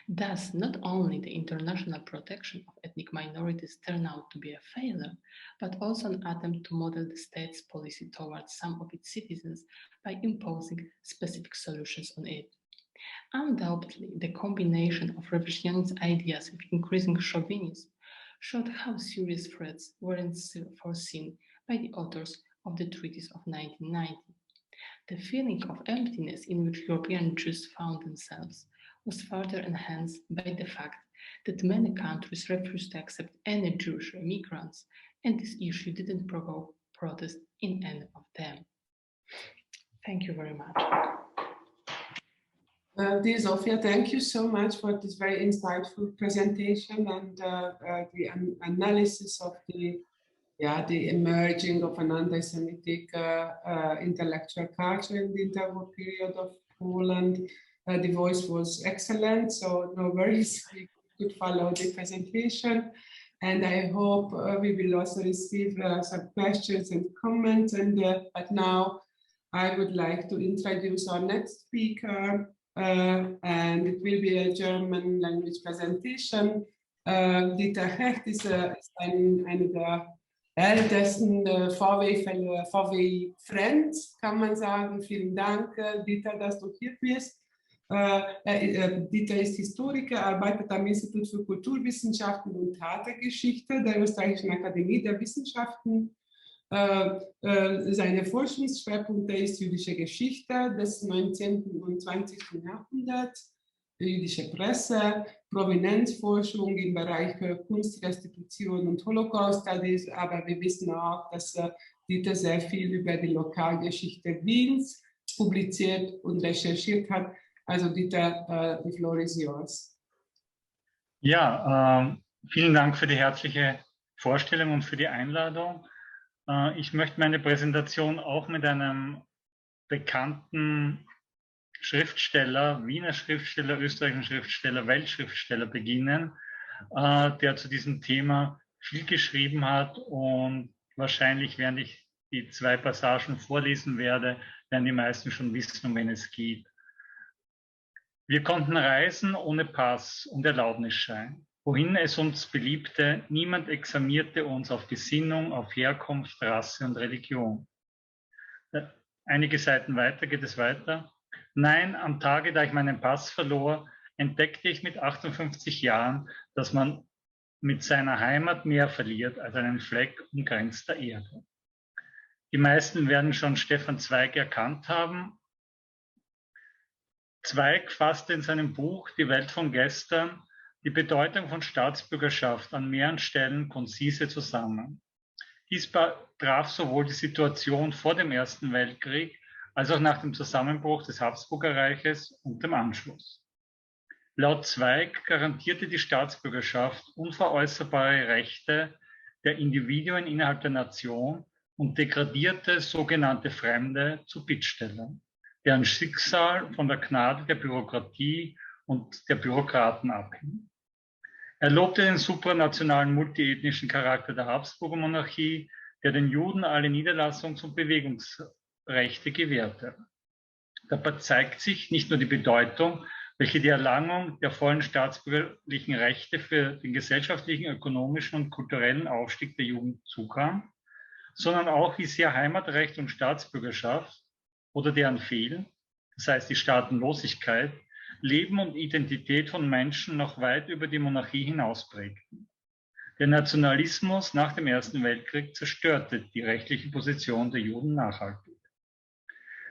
Thus, not only the international protection of ethnic minorities turned out to be a failure, but also an attempt to model the state's policy towards some of its citizens by imposing specific solutions on it. Undoubtedly, the combination of revisionist ideas with increasing chauvinism showed how serious threats weren't foreseen by the authors of the treaties of 1990. The feeling of emptiness in which European Jews found themselves was further enhanced by the fact that many countries refused to accept any Jewish immigrants, and this issue didn't provoke protest in any of them. Thank you very much. Dear Zofia, thank you so much for this very insightful presentation and the analysis of the emerging of an anti-Semitic intellectual culture in the interwar period of Poland. The voice was excellent, so no worries, we could follow the presentation. And I hope we will also receive some questions and comments. And but now I would like to introduce our next speaker, and it will be a German language presentation. Dieter Hecht ist eine der ältesten VW-Friends, kann man sagen. Vielen Dank, Dieter, dass du hier bist. Dieter ist Historiker, arbeitet am Institut für Kulturwissenschaften und Theatergeschichte der Österreichischen Akademie der Wissenschaften. Seine Forschungsschwerpunkte ist jüdische Geschichte des 19. und 20. Jahrhunderts, jüdische Presse, Provenienzforschung im Bereich Kunstrestitution und Holocaust-Studies, aber wir wissen auch, dass Dieter sehr viel über die Lokalgeschichte Wiens publiziert und recherchiert hat. Also Dieter, the floor is yours. Ja, vielen Dank für die herzliche Vorstellung und für die Einladung. Ich möchte meine Präsentation auch mit einem bekannten Schriftsteller, Wiener Schriftsteller, österreichischen Schriftsteller, Weltschriftsteller beginnen, der zu diesem Thema viel geschrieben hat, und wahrscheinlich, während ich die 2 Passagen vorlesen werde, werden die meisten schon wissen, um wen es geht. Wir konnten reisen ohne Pass und Erlaubnisschein, wohin es uns beliebte. Niemand examinierte uns auf Gesinnung, auf Herkunft, Rasse und Religion. Einige Seiten weiter geht es weiter. Nein, am Tage, da ich meinen Pass verlor, entdeckte ich mit 58 Jahren, dass man mit seiner Heimat mehr verliert als einen Fleck umgrenzter Erde. Die meisten werden schon Stefan Zweig erkannt haben. Zweig fasste in seinem Buch Die Welt von gestern die Bedeutung von Staatsbürgerschaft an mehreren Stellen konzise zusammen. Dies betraf sowohl die Situation vor dem Ersten Weltkrieg als auch nach dem Zusammenbruch des Habsburgerreiches und dem Anschluss. Laut Zweig garantierte die Staatsbürgerschaft unveräußerbare Rechte der Individuen innerhalb der Nation und degradierte sogenannte Fremde zu Bittstellern, deren Schicksal von der Gnade der Bürokratie und der Bürokraten abhing. Er lobte den supranationalen multiethnischen Charakter der Habsburger Monarchie, der den Juden alle Niederlassungs- und Bewegungsrechte gewährte. Dabei zeigt sich nicht nur die Bedeutung, welche die Erlangung der vollen staatsbürgerlichen Rechte für den gesellschaftlichen, ökonomischen und kulturellen Aufstieg der Jugend zukam, sondern auch, wie sehr Heimatrecht und Staatsbürgerschaft oder deren Fehlen, das heißt die Staatenlosigkeit, Leben und Identität von Menschen noch weit über die Monarchie hinaus prägten. Der Nationalismus nach dem Ersten Weltkrieg zerstörte die rechtliche Position der Juden nachhaltig.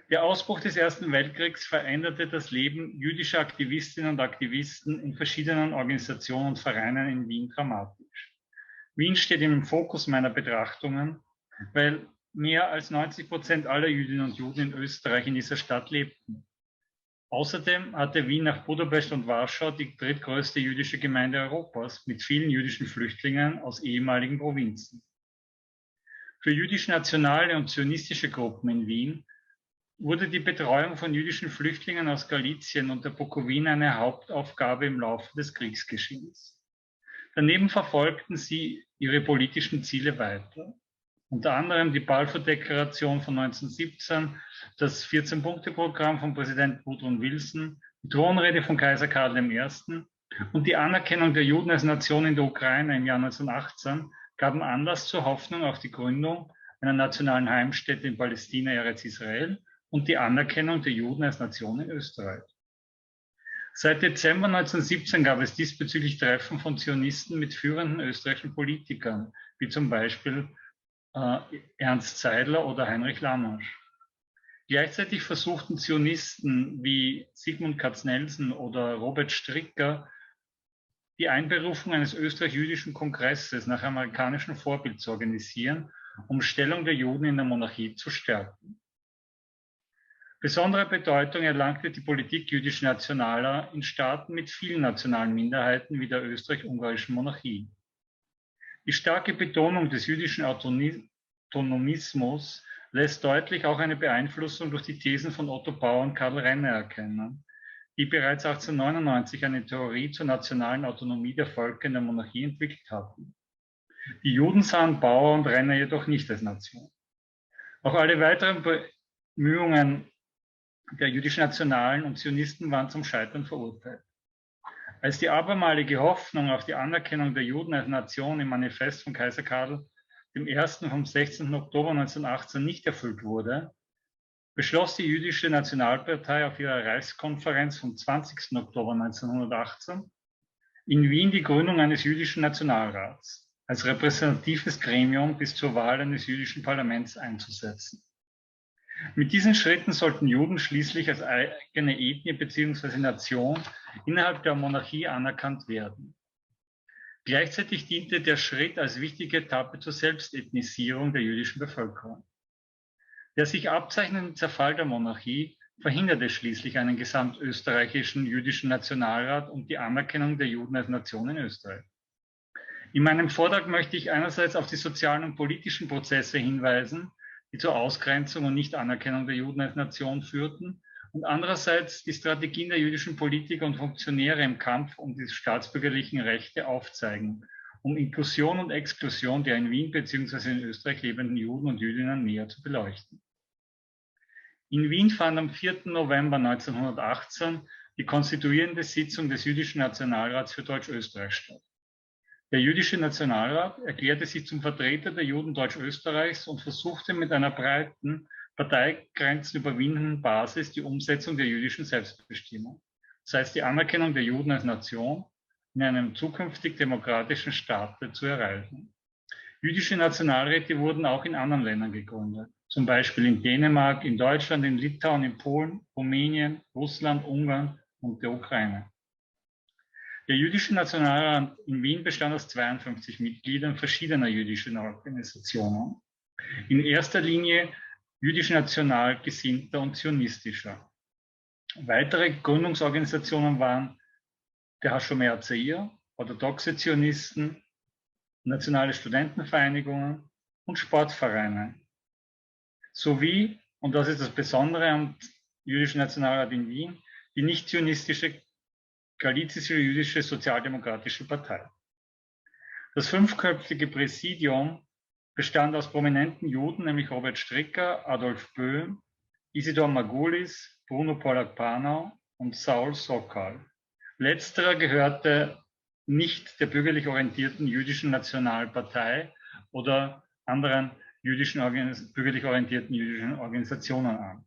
Der Ausbruch des Ersten Weltkriegs veränderte das Leben jüdischer Aktivistinnen und Aktivisten in verschiedenen Organisationen und Vereinen in Wien dramatisch. Wien steht im Fokus meiner Betrachtungen, weil mehr als 90% aller Jüdinnen und Juden in Österreich in dieser Stadt lebten. Außerdem hatte Wien nach Budapest und Warschau die drittgrößte jüdische Gemeinde Europas mit vielen jüdischen Flüchtlingen aus ehemaligen Provinzen. Für jüdisch-nationale und zionistische Gruppen in Wien wurde die Betreuung von jüdischen Flüchtlingen aus Galizien und der Bukowina eine Hauptaufgabe im Laufe des Kriegsgeschehens. Daneben verfolgten sie ihre politischen Ziele weiter. Unter anderem die Balfour-Deklaration von 1917, das 14-Punkte-Programm von Präsident Woodrow Wilson, die Thronrede von Kaiser Karl I. und die Anerkennung der Juden als Nation in der Ukraine im Jahr 1918 gaben Anlass zur Hoffnung auf die Gründung einer nationalen Heimstätte in Palästina, Eretz Israel, und die Anerkennung der Juden als Nation in Österreich. Seit Dezember 1917 gab es diesbezüglich Treffen von Zionisten mit führenden österreichischen Politikern, wie zum Beispiel Ernst Zeidler oder Heinrich Lammasch. Gleichzeitig versuchten Zionisten wie Sigmund Katznelson oder Robert Stricker die Einberufung eines österreich-jüdischen Kongresses nach amerikanischem Vorbild zu organisieren, um Stellung der Juden in der Monarchie zu stärken. Besondere Bedeutung erlangte die Politik jüdisch-nationaler in Staaten mit vielen nationalen Minderheiten wie der österreich-ungarischen Monarchie. Die starke Betonung des jüdischen Autonomismus lässt deutlich auch eine Beeinflussung durch die Thesen von Otto Bauer und Karl Renner erkennen, die bereits 1899 eine Theorie zur nationalen Autonomie der Völker in der Monarchie entwickelt hatten. Die Juden sahen Bauer und Renner jedoch nicht als Nation. Auch alle weiteren Bemühungen der jüdisch-nationalen und Zionisten waren zum Scheitern verurteilt. Als die abermalige Hoffnung auf die Anerkennung der Juden als Nation im Manifest von Kaiser Karl I. vom 16. Oktober 1918 nicht erfüllt wurde, beschloss die Jüdische Nationalpartei auf ihrer Reichskonferenz vom 20. Oktober 1918 in Wien die Gründung eines jüdischen Nationalrats als repräsentatives Gremium bis zur Wahl eines jüdischen Parlaments einzusetzen. Mit diesen Schritten sollten Juden schließlich als eigene Ethnie bzw. Nation innerhalb der Monarchie anerkannt werden. Gleichzeitig diente der Schritt als wichtige Etappe zur Selbstethnisierung der jüdischen Bevölkerung. Der sich abzeichnende Zerfall der Monarchie verhinderte schließlich einen gesamtösterreichischen jüdischen Nationalrat und die Anerkennung der Juden als Nation in Österreich. In meinem Vortrag möchte ich einerseits auf die sozialen und politischen Prozesse hinweisen, die zur Ausgrenzung und Nichtanerkennung der Juden als Nation führten, und andererseits die Strategien der jüdischen Politiker und Funktionäre im Kampf um die staatsbürgerlichen Rechte aufzeigen, um Inklusion und Exklusion der in Wien bzw. in Österreich lebenden Juden und Jüdinnen näher zu beleuchten. In Wien fand am 4. November 1918 die konstituierende Sitzung des Jüdischen Nationalrats für Deutsch-Österreich statt. Der Jüdische Nationalrat erklärte sich zum Vertreter der Juden Deutsch-Österreichs und versuchte mit einer breiten, Parteigrenzen überwindenden Basis die Umsetzung der jüdischen Selbstbestimmung, das heißt die Anerkennung der Juden als Nation in einem zukünftig demokratischen Staat zu erreichen. Jüdische Nationalräte wurden auch in anderen Ländern gegründet, zum Beispiel in Dänemark, in Deutschland, in Litauen, in Polen, Rumänien, Russland, Ungarn und der Ukraine. Der Jüdische Nationalrat in Wien bestand aus 52 Mitgliedern verschiedener jüdischer Organisationen. In erster Linie jüdisch national gesinnter und zionistischer. Weitere Gründungsorganisationen waren der Hashomer Zeir, orthodoxe Zionisten, nationale Studentenvereinigungen und Sportvereine. Sowie, und das ist das Besondere am Jüdischen Nationalrat in Wien, die nicht-zionistische Galizische Jüdische Sozialdemokratische Partei. Das fünfköpfige Präsidium bestand aus prominenten Juden, nämlich Robert Stricker, Adolf Böhm, Isidor Margulis, Bruno Pollack-Panau und Saul Sokal. Letzterer gehörte nicht der bürgerlich orientierten Jüdischen Nationalpartei oder anderen bürgerlich orientierten jüdischen Organisationen an.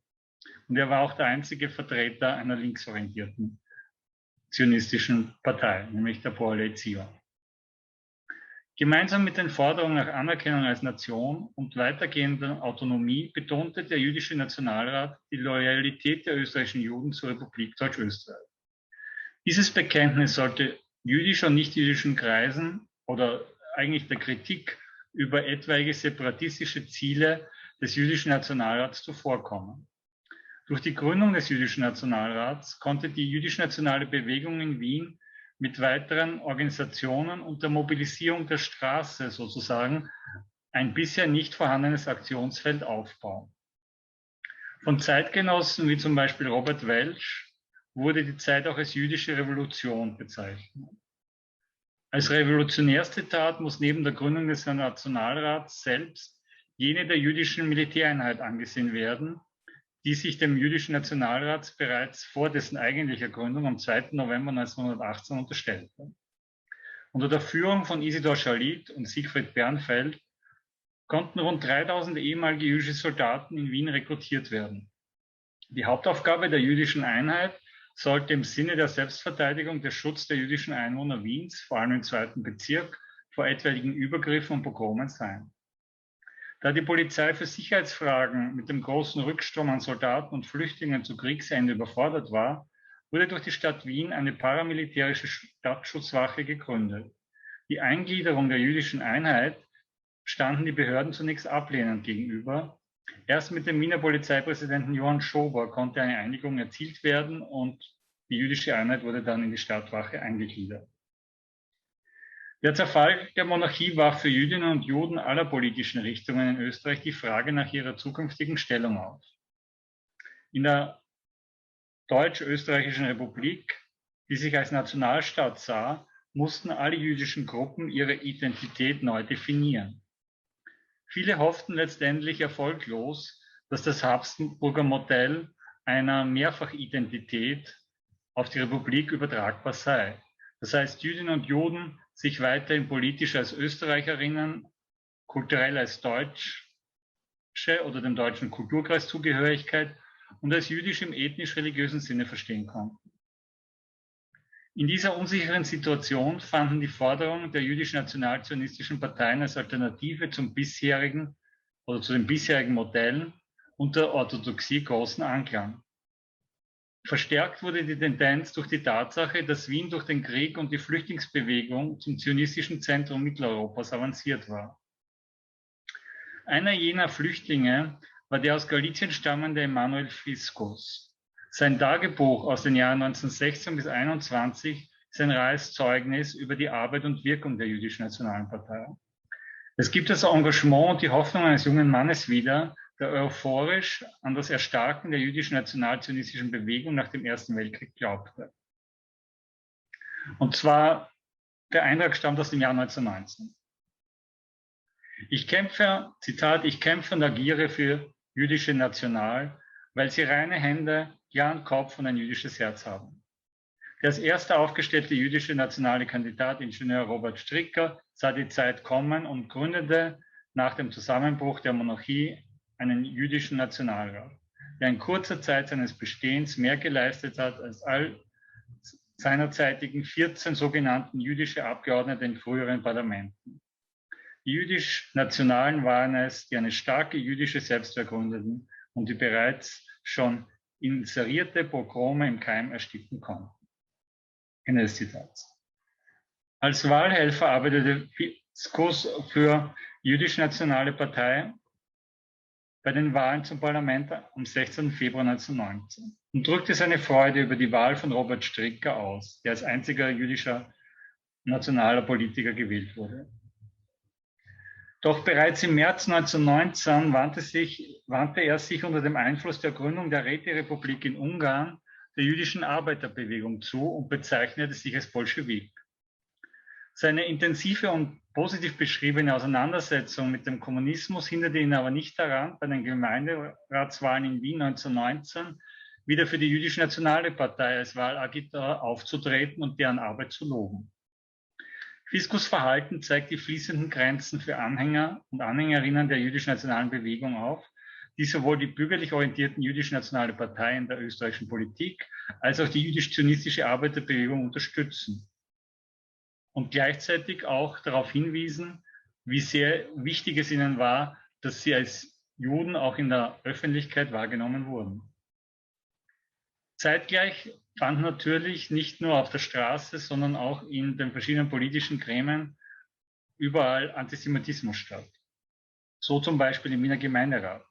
Und er war auch der einzige Vertreter einer linksorientierten zionistischen Partei, nämlich der Poale Zion. Gemeinsam mit den Forderungen nach Anerkennung als Nation und weitergehender Autonomie betonte der Jüdische Nationalrat die Loyalität der österreichischen Juden zur Republik Deutsch-Österreich. Dieses Bekenntnis sollte jüdischen und nichtjüdischen Kreisen oder eigentlich der Kritik über etwaige separatistische Ziele des Jüdischen Nationalrats zuvorkommen. Durch die Gründung des Jüdischen Nationalrats konnte die jüdisch-nationale Bewegung in Wien mit weiteren Organisationen und der Mobilisierung der Straße sozusagen ein bisher nicht vorhandenes Aktionsfeld aufbauen. Von Zeitgenossen wie zum Beispiel Robert Welch wurde die Zeit auch als jüdische Revolution bezeichnet. Als revolutionärste Tat muss neben der Gründung des Nationalrats selbst jene der jüdischen Militäreinheit angesehen werden, die sich dem Jüdischen Nationalrat bereits vor dessen eigentlicher Gründung am 2. November 1918 unterstellte. Unter der Führung von Isidor Schalit und Siegfried Bernfeld konnten rund 3000 ehemalige jüdische Soldaten in Wien rekrutiert werden. Die Hauptaufgabe der jüdischen Einheit sollte im Sinne der Selbstverteidigung der Schutz der jüdischen Einwohner Wiens, vor allem im 2. Bezirk, vor etwaigen Übergriffen und Pogromen sein. Da die Polizei für Sicherheitsfragen mit dem großen Rückstrom an Soldaten und Flüchtlingen zu Kriegsende überfordert war, wurde durch die Stadt Wien eine paramilitärische Stadtschutzwache gegründet. Die Eingliederung der jüdischen Einheit standen die Behörden zunächst ablehnend gegenüber. Erst mit dem Wiener Polizeipräsidenten Johann Schober konnte eine Einigung erzielt werden und die jüdische Einheit wurde dann in die Stadtwache eingegliedert. Der Zerfall der Monarchie warf für Jüdinnen und Juden aller politischen Richtungen in Österreich die Frage nach ihrer zukünftigen Stellung auf. In der Deutsch-Österreichischen Republik, die sich als Nationalstaat sah, mussten alle jüdischen Gruppen ihre Identität neu definieren. Viele hofften letztendlich erfolglos, dass das Habsburger Modell einer Mehrfachidentität auf die Republik übertragbar sei. Das heißt, Jüdinnen und Juden sich weiterhin politisch als Österreicherinnen, kulturell als Deutsche oder dem deutschen Kulturkreis Zugehörigkeit und als jüdisch im ethnisch-religiösen Sinne verstehen konnten. In dieser unsicheren Situation fanden die Forderungen der jüdisch-national-zionistischen Parteien als Alternative zum bisherigen oder zu den bisherigen Modellen und der Orthodoxie großen Anklang. Verstärkt wurde die Tendenz durch die Tatsache, dass Wien durch den Krieg und die Flüchtlingsbewegung zum zionistischen Zentrum Mitteleuropas avanciert war. Einer jener Flüchtlinge war der aus Galizien stammende Emanuel Friskus. Sein Tagebuch aus den Jahren 1916 bis 1921 ist ein rares Zeugnis über die Arbeit und Wirkung der Jüdischen Nationalen Partei. Es gibt das Engagement und die Hoffnung eines jungen Mannes wieder, der euphorisch an das Erstarken der jüdischen nationalzionistischen Bewegung nach dem Ersten Weltkrieg glaubte. Und zwar, der Eintrag stammt aus dem Jahr 1919. Ich kämpfe, Zitat, ich kämpfe und agiere für jüdische National, weil sie reine Hände, klaren Kopf und ein jüdisches Herz haben. Der als erster aufgestellte jüdische nationale Kandidat, Ingenieur Robert Stricker, sah die Zeit kommen und gründete nach dem Zusammenbruch der Monarchie einen jüdischen Nationalrat, der in kurzer Zeit seines Bestehens mehr geleistet hat als all seinerzeitigen 14 sogenannten jüdische Abgeordnete in früheren Parlamenten. Die jüdisch-Nationalen waren es, die eine starke jüdische Selbstwehr gründeten und die bereits schon inserierte Pogrome im Keim ersticken konnten. Ende des Zitats. Als Wahlhelfer arbeitete Fiskus für die jüdisch-nationale Partei bei den Wahlen zum Parlament am 16. Februar 1919 und drückte seine Freude über die Wahl von Robert Stricker aus, der als einziger jüdischer nationaler Politiker gewählt wurde. Doch bereits im März 1919 wandte er sich unter dem Einfluss der Gründung der Räterepublik in Ungarn der jüdischen Arbeiterbewegung zu und bezeichnete sich als Bolschewik. Seine intensive und positiv beschriebene Auseinandersetzung mit dem Kommunismus hinderte ihn aber nicht daran, bei den Gemeinderatswahlen in Wien 1919 wieder für die Jüdische Nationale Partei als Wahlagitor aufzutreten und deren Arbeit zu loben. Fiskus' Verhalten zeigt die fließenden Grenzen für Anhänger und Anhängerinnen der jüdischen nationalen Bewegung auf, die sowohl die bürgerlich orientierten jüdische nationale Partei in der österreichischen Politik als auch die jüdisch-zionistische Arbeiterbewegung unterstützen und gleichzeitig auch darauf hinwiesen, wie sehr wichtig es ihnen war, dass sie als Juden auch in der Öffentlichkeit wahrgenommen wurden. Zeitgleich fand natürlich nicht nur auf der Straße, sondern auch in den verschiedenen politischen Gremien überall Antisemitismus statt. So zum Beispiel im Wiener Gemeinderat.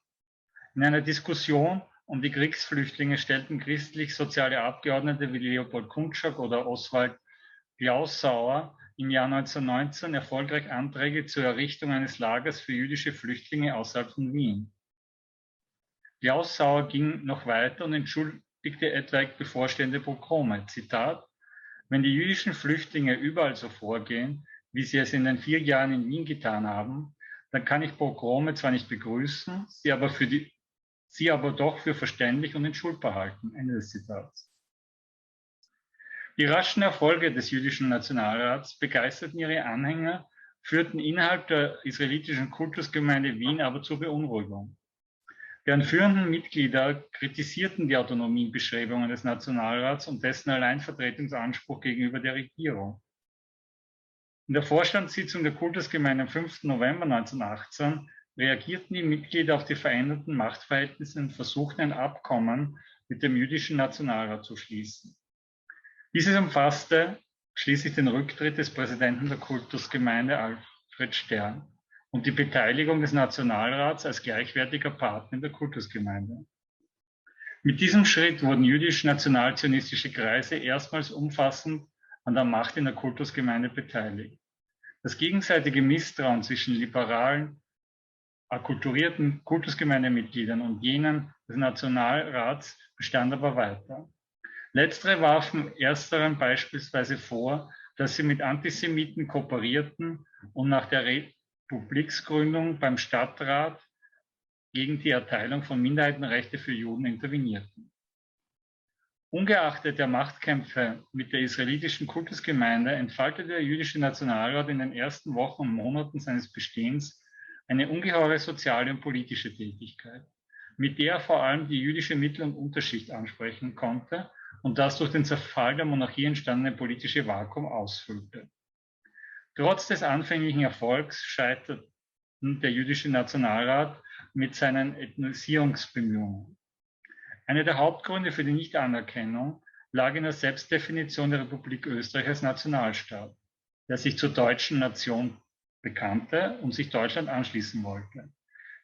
In einer Diskussion um die Kriegsflüchtlinge stellten christlich-soziale Abgeordnete wie Leopold Kuntschak oder Oswald Glausauer im Jahr 1919 erfolgreich Anträge zur Errichtung eines Lagers für jüdische Flüchtlinge außerhalb von Wien. Glausauer ging noch weiter und entschuldigte etwaig bevorstehende Pogrome. Zitat: Wenn die jüdischen Flüchtlinge überall so vorgehen, wie sie es in den 4 Jahren in Wien getan haben, dann kann ich Pogrome zwar nicht begrüßen, sie aber doch für verständlich und entschuldbar halten. Ende des Zitats. Die raschen Erfolge des jüdischen Nationalrats begeisterten ihre Anhänger, führten innerhalb der israelitischen Kultusgemeinde Wien aber zur Beunruhigung. Deren führenden Mitglieder kritisierten die Autonomiebestrebungen des Nationalrats und dessen Alleinvertretungsanspruch gegenüber der Regierung. In der Vorstandssitzung der Kultusgemeinde am 5. November 1918 reagierten die Mitglieder auf die veränderten Machtverhältnisse und versuchten ein Abkommen mit dem jüdischen Nationalrat zu schließen. Dieses umfasste schließlich den Rücktritt des Präsidenten der Kultusgemeinde Alfred Stern und die Beteiligung des Nationalrats als gleichwertiger Partner in der Kultusgemeinde. Mit diesem Schritt wurden jüdisch-nationalzionistische Kreise erstmals umfassend an der Macht in der Kultusgemeinde beteiligt. Das gegenseitige Misstrauen zwischen liberalen, akkulturierten Kultusgemeindemitgliedern und jenen des Nationalrats bestand aber weiter. Letztere warfen ersteren beispielsweise vor, dass sie mit Antisemiten kooperierten und nach der Republiksgründung beim Stadtrat gegen die Erteilung von Minderheitenrechten für Juden intervenierten. Ungeachtet der Machtkämpfe mit der israelitischen Kultusgemeinde entfaltete der jüdische Nationalrat in den ersten Wochen und Monaten seines Bestehens eine ungeheure soziale und politische Tätigkeit, mit der er vor allem die jüdische Mittel- und Unterschicht ansprechen konnte und das durch den Zerfall der Monarchie entstandene politische Vakuum ausfüllte. Trotz des anfänglichen Erfolgs scheiterte der jüdische Nationalrat mit seinen Ethnisierungsbemühungen. Einer der Hauptgründe für die Nichtanerkennung lag in der Selbstdefinition der Republik Österreich als Nationalstaat, der sich zur deutschen Nation bekannte und sich Deutschland anschließen wollte.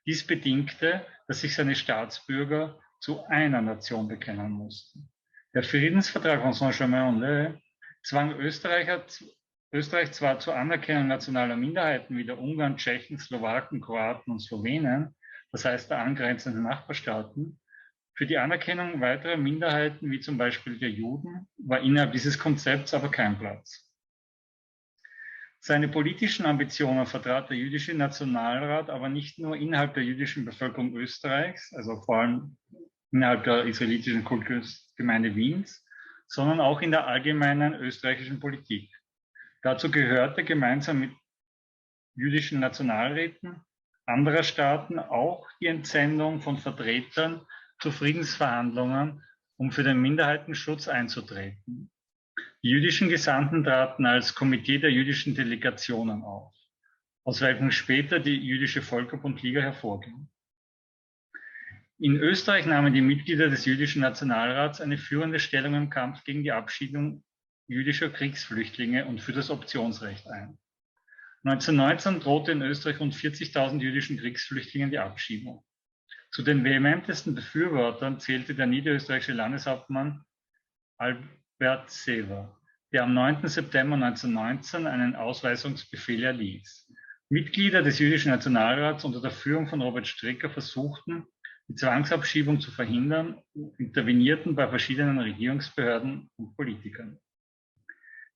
Dies bedingte, dass sich seine Staatsbürger zu einer Nation bekennen mussten. Der Friedensvertrag von Saint-Germain-en-Laye zwang Österreich zwar zur Anerkennung nationaler Minderheiten wie der Ungarn, Tschechen, Slowaken, Kroaten und Slowenen, das heißt der angrenzenden Nachbarstaaten. Für die Anerkennung weiterer Minderheiten, wie zum Beispiel der Juden, war innerhalb dieses Konzepts aber kein Platz. Seine politischen Ambitionen vertrat der jüdische Nationalrat aber nicht nur innerhalb der jüdischen Bevölkerung Österreichs, also vor allem innerhalb der israelitischen Kultusgemeinde Wiens, sondern auch in der allgemeinen österreichischen Politik. Dazu gehörte gemeinsam mit jüdischen Nationalräten anderer Staaten auch die Entsendung von Vertretern zu Friedensverhandlungen, um für den Minderheitenschutz einzutreten. Die jüdischen Gesandten traten als Komitee der jüdischen Delegationen auf, aus welchem später die jüdische Völkerbund-Liga hervorging. In Österreich nahmen die Mitglieder des jüdischen Nationalrats eine führende Stellung im Kampf gegen die Abschiebung jüdischer Kriegsflüchtlinge und für das Optionsrecht ein. 1919 drohte in Österreich rund 40.000 jüdischen Kriegsflüchtlingen die Abschiebung. Zu den vehementesten Befürwortern zählte der niederösterreichische Landeshauptmann Albert Seeber, der am 9. September 1919 einen Ausweisungsbefehl erließ. Mitglieder des jüdischen Nationalrats unter der Führung von Robert Strecker versuchten, die Zwangsabschiebung zu verhindern und intervenierten bei verschiedenen Regierungsbehörden und Politikern.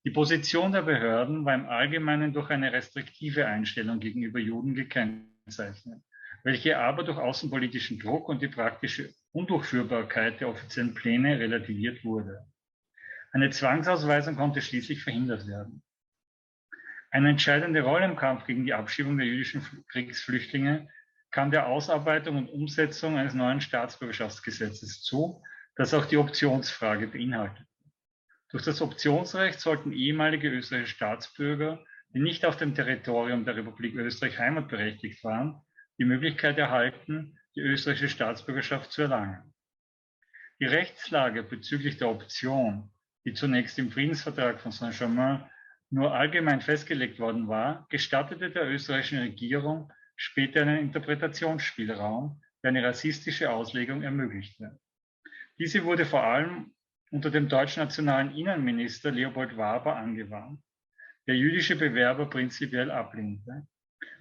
Die Position der Behörden war im Allgemeinen durch eine restriktive Einstellung gegenüber Juden gekennzeichnet, welche aber durch außenpolitischen Druck und die praktische Undurchführbarkeit der offiziellen Pläne relativiert wurde. Eine Zwangsausweisung konnte schließlich verhindert werden. Eine entscheidende Rolle im Kampf gegen die Abschiebung der jüdischen Kriegsflüchtlinge kam der Ausarbeitung und Umsetzung eines neuen Staatsbürgerschaftsgesetzes zu, das auch die Optionsfrage beinhaltet. Durch das Optionsrecht sollten ehemalige österreichische Staatsbürger, die nicht auf dem Territorium der Republik Österreich heimatberechtigt waren, die Möglichkeit erhalten, die österreichische Staatsbürgerschaft zu erlangen. Die Rechtslage bezüglich der Option, die zunächst im Friedensvertrag von Saint-Germain nur allgemein festgelegt worden war, gestattete der österreichischen Regierung später einen Interpretationsspielraum, der eine rassistische Auslegung ermöglichte. Diese wurde vor allem unter dem deutschen nationalen Innenminister Leopold Waber angewandt, der jüdische Bewerber prinzipiell ablehnte.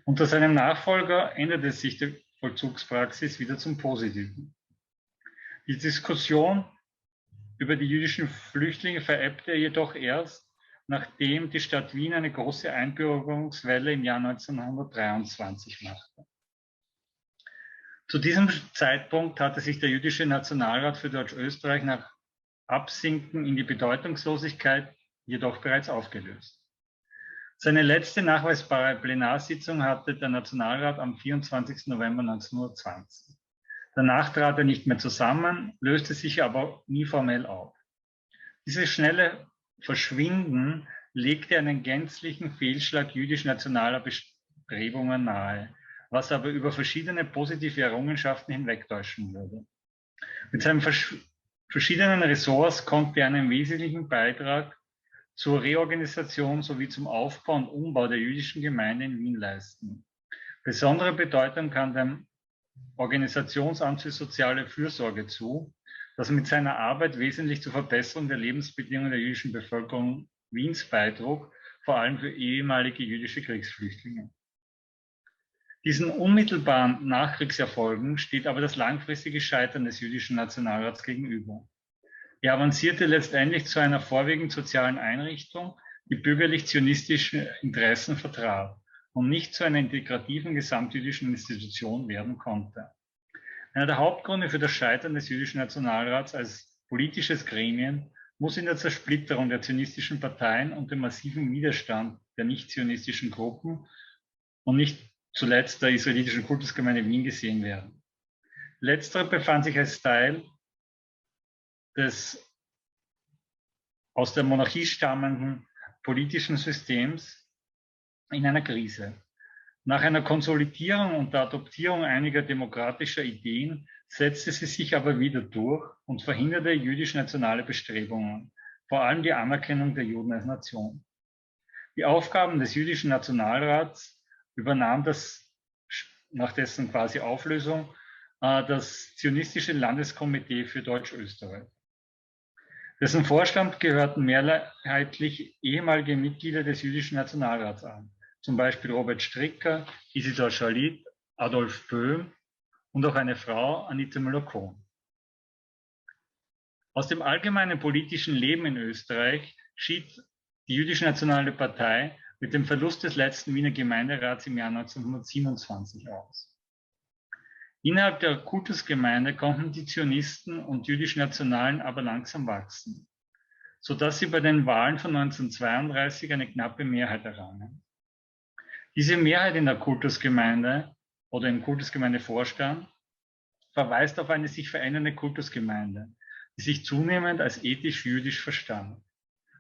Unter seinem Nachfolger änderte sich die Vollzugspraxis wieder zum Positiven. Die Diskussion über die jüdischen Flüchtlinge verebbte jedoch erst, nachdem die Stadt Wien eine große Einbürgerungswelle im Jahr 1923 machte. Zu diesem Zeitpunkt hatte sich der jüdische Nationalrat für Deutsch-Österreich nach Absinken in die Bedeutungslosigkeit jedoch bereits aufgelöst. Seine letzte nachweisbare Plenarsitzung hatte der Nationalrat am 24. November 1920. Danach trat er nicht mehr zusammen, löste sich aber nie formell auf. Dieses schnelle Verschwinden legte einen gänzlichen Fehlschlag jüdisch-nationaler Bestrebungen nahe, was aber über verschiedene positive Errungenschaften hinwegtäuschen würde. Mit seinen verschiedenen Ressorts konnte er einen wesentlichen Beitrag zur Reorganisation sowie zum Aufbau und Umbau der jüdischen Gemeinde in Wien leisten. Besondere Bedeutung kann dem Organisationsamt für soziale Fürsorge zu, das mit seiner Arbeit wesentlich zur Verbesserung der Lebensbedingungen der jüdischen Bevölkerung Wiens beitrug, vor allem für ehemalige jüdische Kriegsflüchtlinge. Diesen unmittelbaren Nachkriegserfolgen steht aber das langfristige Scheitern des jüdischen Nationalrats gegenüber. Er avancierte letztendlich zu einer vorwiegend sozialen Einrichtung, die bürgerlich-zionistische Interessen vertrat und nicht zu einer integrativen gesamtjüdischen Institution werden konnte. Einer der Hauptgründe für das Scheitern des jüdischen Nationalrats als politisches Gremium muss in der Zersplitterung der zionistischen Parteien und dem massiven Widerstand der nicht-zionistischen Gruppen und nicht zuletzt der israelitischen Kultusgemeinde Wien gesehen werden. Letztere befand sich als Teil des aus der Monarchie stammenden politischen Systems in einer Krise. Nach einer Konsolidierung und der Adoptierung einiger demokratischer Ideen setzte sie sich aber wieder durch und verhinderte jüdisch-nationale Bestrebungen, vor allem die Anerkennung der Juden als Nation. Die Aufgaben des jüdischen Nationalrats übernahm das nach dessen quasi Auflösung das Zionistische Landeskomitee für Deutsch-Österreich. Dessen Vorstand gehörten mehrheitlich ehemalige Mitglieder des Jüdischen Nationalrats an, zum Beispiel Robert Stricker, Isidor Schalit, Adolf Böhm und auch eine Frau, Anita Müller-Kohn. Aus dem allgemeinen politischen Leben in Österreich schied die Jüdische Nationale Partei mit dem Verlust des letzten Wiener Gemeinderats im Jahr 1927 aus. Innerhalb der Kultusgemeinde konnten die Zionisten und Jüdisch-Nationalen aber langsam wachsen, sodass sie bei den Wahlen von 1932 eine knappe Mehrheit errangen. Diese Mehrheit in der Kultusgemeinde oder im Kultusgemeindevorstand verweist auf eine sich verändernde Kultusgemeinde, die sich zunehmend als ethisch-jüdisch verstand.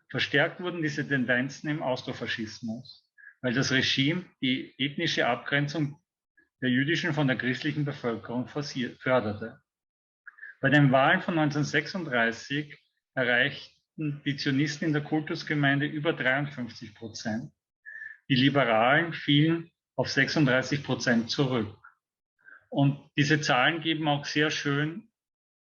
Verstärkt wurden diese Tendenzen im Austrofaschismus, weil das Regime die ethnische Abgrenzung der jüdischen von der christlichen Bevölkerung förderte. Bei den Wahlen von 1936 erreichten die Zionisten in der Kultusgemeinde über 53%. Die Liberalen fielen auf 36% zurück. Und diese Zahlen geben auch sehr schön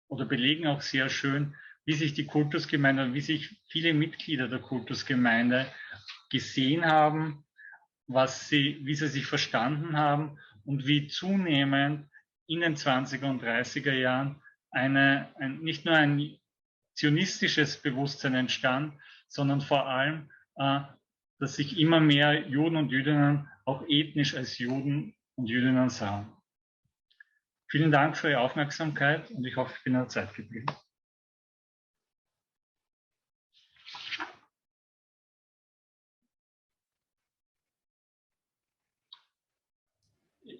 oder belegen auch sehr schön, wie sich die Kultusgemeinde, wie sich viele Mitglieder der Kultusgemeinde gesehen haben, wie sie sich verstanden haben und wie zunehmend in den 20er und 30er Jahren nicht nur ein zionistisches Bewusstsein entstand, sondern vor allem, dass sich immer mehr Juden und Jüdinnen auch ethnisch als Juden und Jüdinnen sahen. Vielen Dank für Ihre Aufmerksamkeit und ich hoffe, ich bin in der Zeit geblieben.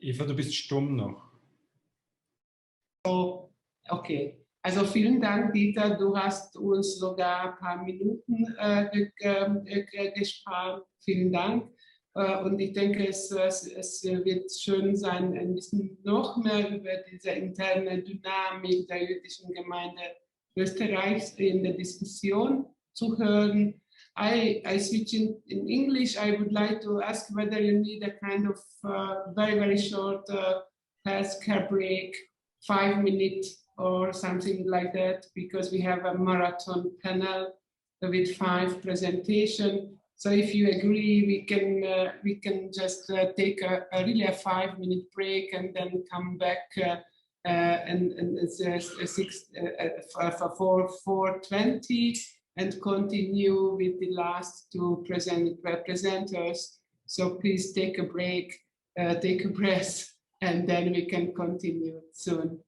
Eva, du bist stumm noch. So, okay. Also vielen Dank, Dieter. Du hast uns sogar ein paar Minuten gespart. Vielen Dank. Und ich denke, es wird schön sein, ein bisschen noch mehr über diese interne Dynamik der jüdischen Gemeinde Österreichs in der Diskussion zu hören. I switch in English. I would like to ask whether you need a kind of very short healthcare break, 5 minutes or something like that, because we have a marathon panel with 5 presentations. So if you agree, we can just take a really a 5-minute break and then come back and it's 4:20 and continue with the last 2 presenters. So please take a break, take a breath, and then we can continue soon.